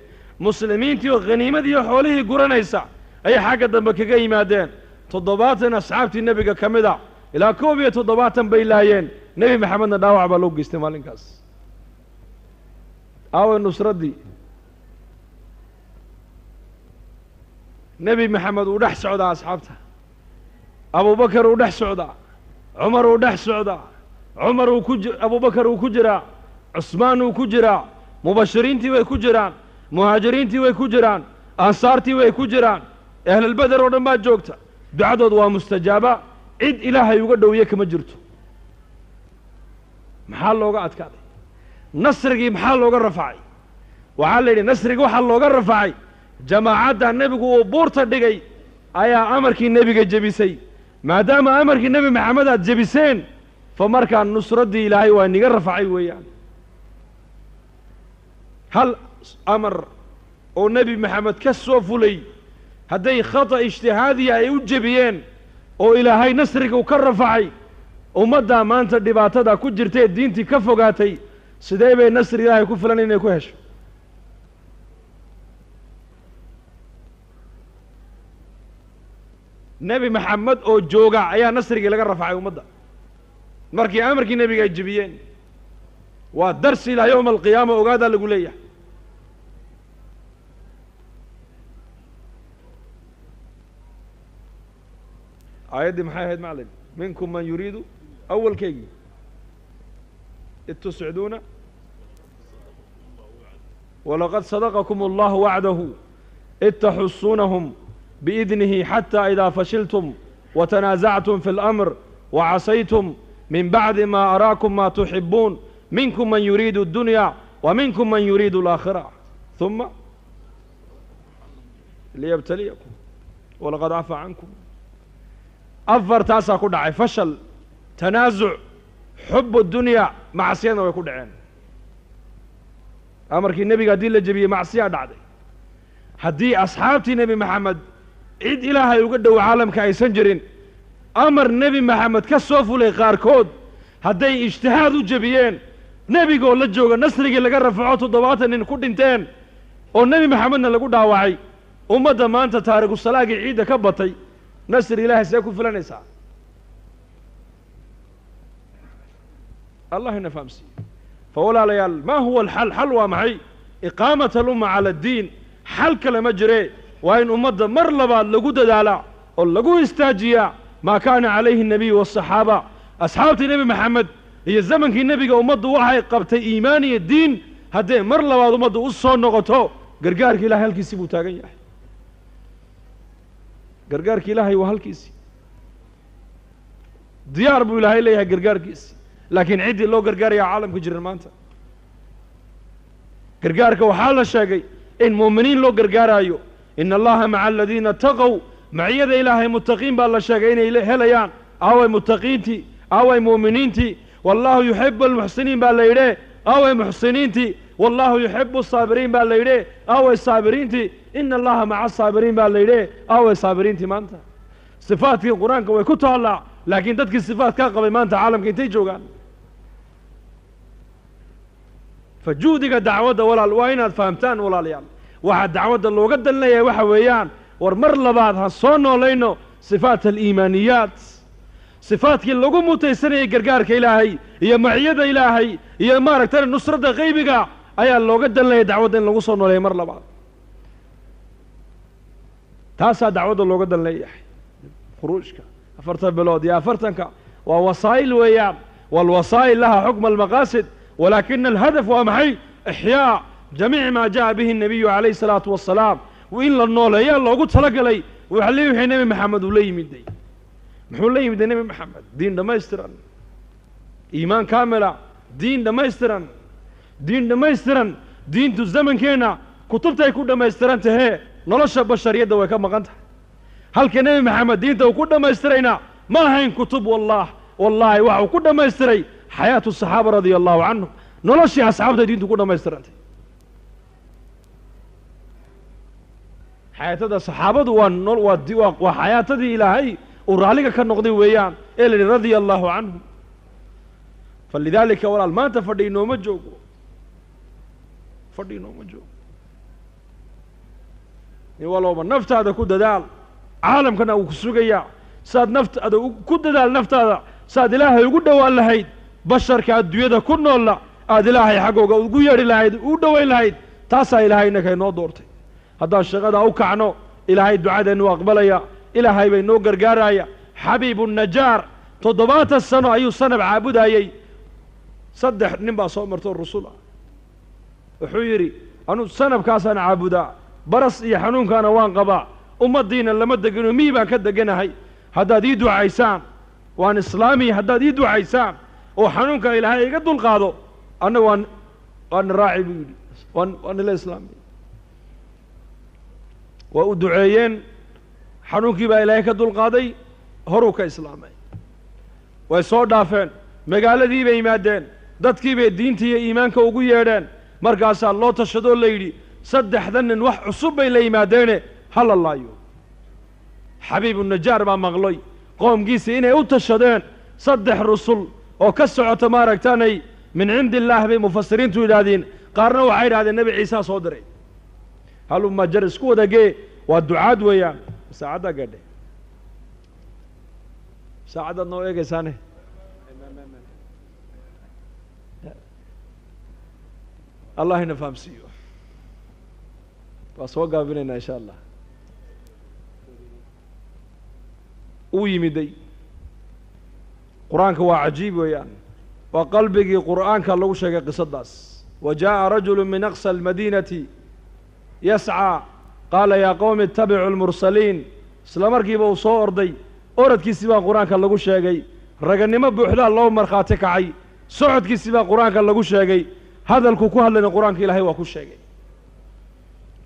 muslimiintii oo khaniimadii iyo xoolihii guranaysa ayay xagga dambe kaga yimaadeen. 70 asxaabtii nebiga ka mid a ilaa 71 bay laayeen. nebi maxamedna dhaawac baa loo geystay maalinkaas. aaway nusraddii nebi maxamed uu dhex socdaa asxaabta. abubakar uu dhex socdaa cumar uu dhex socdaa abubakar uu ku jiraa cusmaan uu ku jiraa mubashiriintii way ku jiraan muhaajiriintii way ku jiraan ansaartii way ku jiraan ahlulbeder oo dhan baa joogta. ducadood waa mustajaaba. cid ilaahay uga dhowiye kama jirto. maxaa looga adkaaday? nasrigii maxaa looga rafacay? waxaa la yidhi nasrigii waxaa looga rafacay jamaacadda nebigu uu buurta dhigay ayaa amarkii nebiga jebisay. maadaama amarkii nebi maxamed aad jebiseen fa markaa nusraddii ilaahay waa niga rafacay weeyaan. hal amar oo nebi maxamed ka soo fulay hadday khata ijtihaadiya ay u jebiyeen oo ilaahay nasriga uu ka rafacay ummaddaa maanta dhibaatada ku jirtee diintii ka fogaatay sidee bay nasri ilaahay ku filan inay ku hesho? nebi maxamed oo jooga ayaa nasrigii laga rafacay ummadda markii amarkii nebiga ay jebiyeen. waa darsi ilaa yowma alqiyaama ogaadaa lagu leeyahay. aayaddii maxay ahayd maclin? minkum man yuriidu awalkeygii id tusciduuna walaqad sadaqakum allahu wacdahu id taxusuunahum بإذنه حتى إذا فشلتم وتنازعتم في الأمر وعصيتم من بعد ما أراكم ما تحبون منكم من يريد الدنيا ومنكم من يريد الآخرة ثم ليبتليكم ولقد عفى عنكم. أفر تاسا كل دعي فشل تنازع حب الدنيا معصية ويكون دعين. أمرك النبي قد يلا جبيه معصية دعي haddii asxaabtii nebi maxamed cid ilaahay uga dhow caalamka aysan jirin amar nebi maxamed ka soo fulay qaarkood hadday ijtihaad u jebiyeen nebigoo la jooga nasrigii laga rafaco 70 nin ku dhinteen oo nebi maxamedna lagu dhaawacay ummadda maanta taariku salaagii ciidda ka batay nasri ilaahay see ku filanaysaa الله نفهمسي فولا ليال ما هو الحل حل ومعي إقامة الأمة على الدين حل كلمة جري وإن أمد مر لبعض لقود دالا أو لقود استاجيا ما كان عليه النبي والصحابة أصحاب النبي محمد هي الزمن كي النبي أمد وحي قبت إيماني الدين هدي مر لبعض أمد أصول نغطو قرقارك إلهي هالكيسي بوتاقين قرقارك إلهي وهالكيسي ديار بو إلهي ليها قرقاركيسي لكن عدي لو قرقار يا عالم كجر المانتا قرقارك وحال الشاقي إن مؤمنين لو قرقار أيو إن الله مع الذين اتقوا مع يد إلهي متقين بالله شاقين هليان أوي متقينتي أوي مؤمنينتي والله يحب المحسنين بالله يليه أوي محسنينتي والله يحب الصابرين بالله يليه أوي صابرينتي إن الله مع الصابرين بالله يليه أوي صابرينتي مانتا صفات في القرآن كوي كتو الله لكن تدك الصفات كاقبل مانتا عالم كنتي جوغان فجودك دعوة ولا الوين فهمتان ولا ليال واحد دعوة اللي قد لنا وحويان ورمر لبعضها صونو لينو صفات الإيمانيات صفات كي اللي قموا تيسري قرقارك إلهي هي معيدة إلهي هي مارك ترى نصرة غيبك أي اللي قد لنا دعوة اللي صونو لي مر لبعض تاسع دعوة اللي قد لنا خروجك أفرت البلاد يا أفرتنك ووسائل ويان والوسائل لها حكم المقاصد ولكن الهدف ومحي إحياء جميع ما جاء به النبي عليه الصلاة والسلام وإن للنولة يا الله قلت لك لي وحليه حين نبي محمد ولي مدي محول لي مدي نبي محمد دين ده ما يسترن إيمان كاملة دين ده ما يسترن دين ده ما يسترن دين تو الزمن كينا كتبت يكون ده ما يسترن تهي نلش بشرية ده وكم مغنت هل كان نبي محمد دين ده وكل ده ما يسترينا ما هين كتب والله وحو كل ده ما يستري حياة الصحابة رضي الله عنهم نلشي أصحاب دين تكون ما يسترنت حياة الصحابة وحياة دي إلهي ورالك كان نقضي ويان إلي رضي الله عنهم فلذلك ولا ما تفردي نوم الجوق فردي نوم الجوق ولو من نفت هذا كود دال عالم كان وكسوقيا ساد نفت هذا كود دال نفت هذا ساد إلهي يقول والله بشرك الدنيا كنا ولا أد إلهي حقوق وجير إلهي ودوا إلهي تاسع إلهي إنك ينو دورتي هذا الشغل أو كعنو إلهي الدعاء إنه أقبليا إلهي بينو قرقارايا حبيب النجار تضبات السنة أيو سنة بعبود أيي صدح نبى صومرت الرسول وحيري أنو سنة بكاسنا عبودا برص يحنون كان وان قبا الدين اللي مدقنو ميبا كدقنا هاي هذا دي دعاء عيسان وان إسلامي هذا دي دعاء عيسان وحنونك إلهي قد القاضو أنا وان راعي بيدي وان الإسلامي وأدعيين حنونك با إلهي قد القاضي هروك إسلامي ويصور دافين مقالة دي بإيمادين دادكي بي إيمانك وقو يردين مرقاسا الله تشهدو الليلي صدح ذنن وح عصب إيمادين هل الله يو حبيب النجار ما مغلي قوم قيسي إني أتشهدين صدح الرسول وكسعوا تمارك تاني من عند الله بمفسرين تولادين قارنوا وحير هذا النبي عيسى صدري هلو ما جرس كودا جي والدعاء ويان ساعدة قدي ساعدة نوعي كسانه الله نفهم سيو واسوقا بيننا إن شاء الله ويمدي قرآنك هو عجيب ويان وقلبك قرآنك الله شيء قصداس وجاء رجل من أقصى المدينة يسعى قال يا قوم اتبعوا المرسلين سلامركي بو صور دي أورد كي سبا قرآنك الله شيء رجعني ما بوحدا الله مرخاتك عي سعد كي سبا قرآنك الله شيء هذا الكوكوه لنا قرآنك إلهي وكل شيء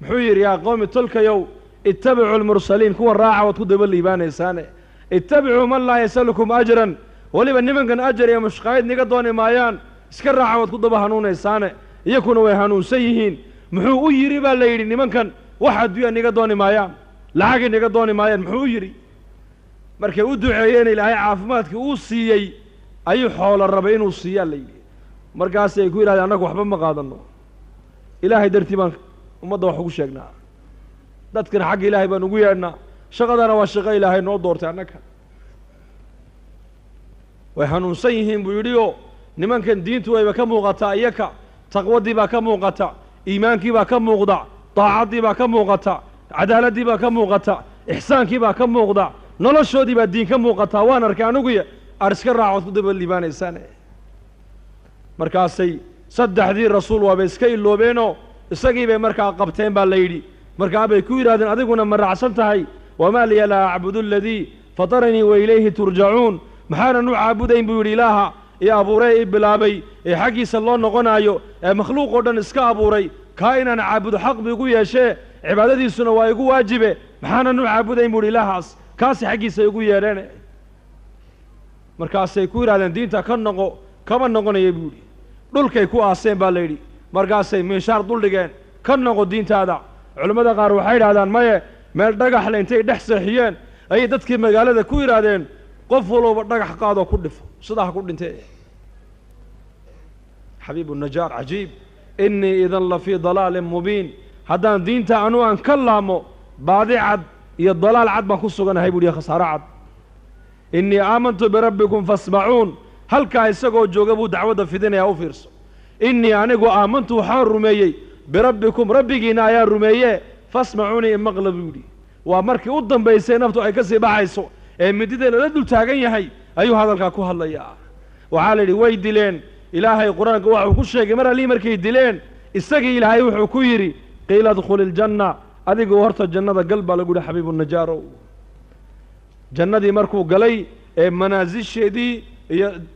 محير يا قوم تلك يو اتبعوا المرسلين كون راعة وتقول بالليبان إنسانه اتبعوا من لا يسألكم أجرا ولي بنمن كان أجر يا مشقايد نقدوني مايان اسكر راعة وتقول بهانون إنسانه يكونوا يهانون سيهين محو يريبا ليري نمن كان waxa adduunya niga dooni maayaan lacag niga dooni maayaan muxuu yiri markay u duceeyeen ilaahay caafimaadkii uu siiyay ayuu xoolo rabay inuu siiyo leeyay markaas ay ku yiraahdeen anagu waxba ma qaadano ilaahay dartii baan ummadda wax ugu sheegnaa dadkana xaq ilaahay baan ugu yeedhnaa shaqadana waa shaqo ilaahay noo doortay annaka way hanuunsan yihiin buu yidhi oo nimankan diintu wayba ka muuqataa iyaka taqwadii baa ka muuqata iimaankii baa ka muuqda daacadii baa ka muuqata cadaaladii baa ka muuqata ixsaankii baa ka muuqda noloshoodii baa diin ka muuqataa waan arkay aniguya ariska raacood ku daba liibaanaysaan markaasay saddexdii rasuul waaba iska iloobeenoo isagii bay markaa qabteen baa la yidhi markaa bay ku yidhahdeen adiguna ma raacsan tahay wamaa liya laa acbudu aladii fataranii wa ilayhi turjacuun maxaanan u caabudayn buu yidhi ilaaha ee abuuray ee bilaabay ee xaggiisa loo noqonayo ee makhluuq oo dhan iska abuuray kaa inaan caabudo xaq bu igu yeeshee cibaadadiisuna waa igu waajibe maxaanan u caabudayn buu yidhi ilaahaas kaasi xaggiisa igu yeedheen markaasay ku yidhahdeen diinta ka noqo kama noqonaya buu yidhi dhulkay ku aaseen baa la yidhi markaasay miishaar dul dhigeen ka noqo diintaada culimmada qaar waxay yidhahdaan maye meel dhagaxle intay dhex seexiyeen ayay dadkii magaalada ku yidhaahdeen qof walooba dhagax qaadoo ku dhifo sidaa ha ku dhintee xabiibu najaar cajiib innii idan la fii dalaalin mubiin haddaan diinta anu aan ka laamo baadi cad iyo dalaal cad baan ku suganahay buu yihi khasaaro cad innii aamantu birabbikum fasmacuun halkaa isagoo jooga buu dacwadda fidinayaa u fiirso innii anigu aamantu waxaan rumeeyey birabbikum rabbigiina ayaan rumeeye fasmacuunii imaqla buu yidhi waa markii u dambaysay naftu ay ka sii baxayso ee midida lala dul taagan yahay ayuu hadalkaa ku hadlayaa waxaa la yidhi way dileen ilaahay qur-aanka waxuu ku sheegay mar allii markay dileen isagii ilaahay wuxuu ku yidhi qiila adkhuli iljanna adigu horta jannada gal baa lagu yidhi xabiibu najaarow jannadii markuu galay ee manaasisheedii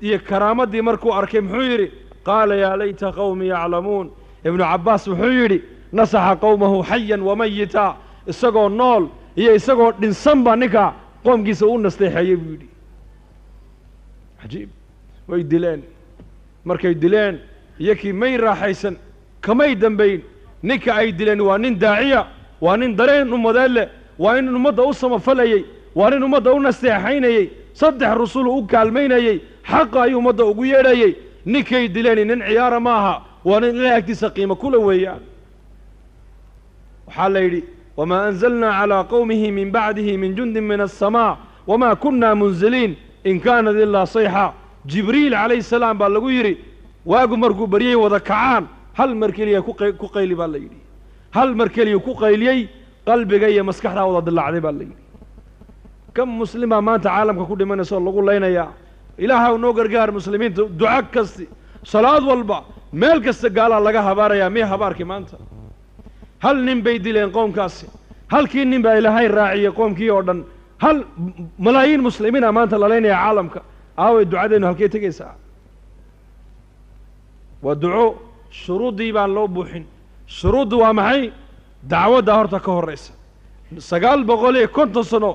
iyo karaamadii markuu arkay muxuu yidhi qaala yaa layta qawmi yaclamuun ibnu cabbaas wuxuu yidhi nasaxa qowmahu xayan wamayita isagoo nool iyo isagoo dhinsanba ninka qoomkiisa u nasteexeeyey buu yidhi cajiib way dileen markay dileen iyakii may raaxaysan kamay dambayn ninka ay dileen waa nin daaciya waa nin dareen ummadeed leh waa nin ummadda u samafalayey waa nin ummadda u nasteexaynayey saddex rusul u kaalmaynayey xaqa ayuu ummadda ugu yeedhayey ninkay dileen nin ciyaara ma aha waa nin ilaahay agtiisa qiimo kula weeyaan waxaa la yidhi wamaa anzalnaa calaa qowmihi min bacdihi min jundin min aلsamaa wamaa kunna munziliin in kaanat ilaa sayxa jibriil calayhi salaam baa lagu yidhi waagu markuu baryey wada kacaan hal mar keliya ku qayli baa la yidhi hal mar keliya ku qayliyey qalbiga iyo maskaxdaa wada dilaacday baa la yidhi kam muslimaa maanta caalamka ku dhimanaysa oo lagu laynayaa ilaahaw noo gargaar muslimiinta duca kasti salaad walba meel kasta gaalaa laga habaarayaa miya habaarkii maanta hal nin bay dileen qoomkaasi halkii nin baa ilaahay raaciyey qoomkii oo dhan hal malaayiin muslimiina maanta la laynaya caalamka aaway ducadeennu halkee tegaysaa waa duco shuruuddii baan loo buuxin shuruuddu waa maxay dacwaddaa horta ka horraysa 950 sano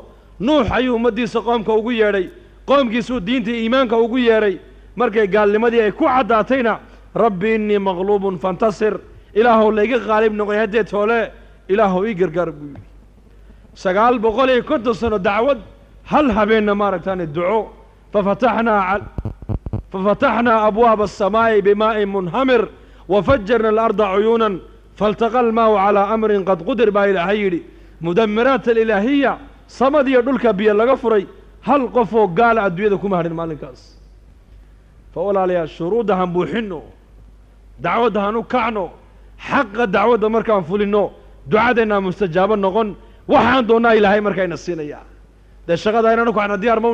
nuux ayuu ummaddiisa qoomka ugu yeedhay qoomkiisuu diintii iimaanka ugu yeedhay markay gaalnimadii ay ku caddaatayna rabbi innii maqluubun fantasir ilaahow layga qaalib noqoy haddee toole ilaahow ii gargaar buu yidhi 950 sano dacwad hal habeenna maaragtaane duco ففتحنا أبواب السماء بماء منهمر وفجرنا الأرض عيونا فالتقى الماء على أمر قد قدر با إلهي مدمرات الإلهية صمد يدلك بي اللغفري هل قفو قال أدويدكم هذا المالكاس فأولا ليا شروطها بوحنو دعوتها نكعنو حق دعوة مركان فولينو دعادنا مستجابا نغن وحان دونا إلهي مركان السينية ده الشغل داينا نكو عنا ديار مونا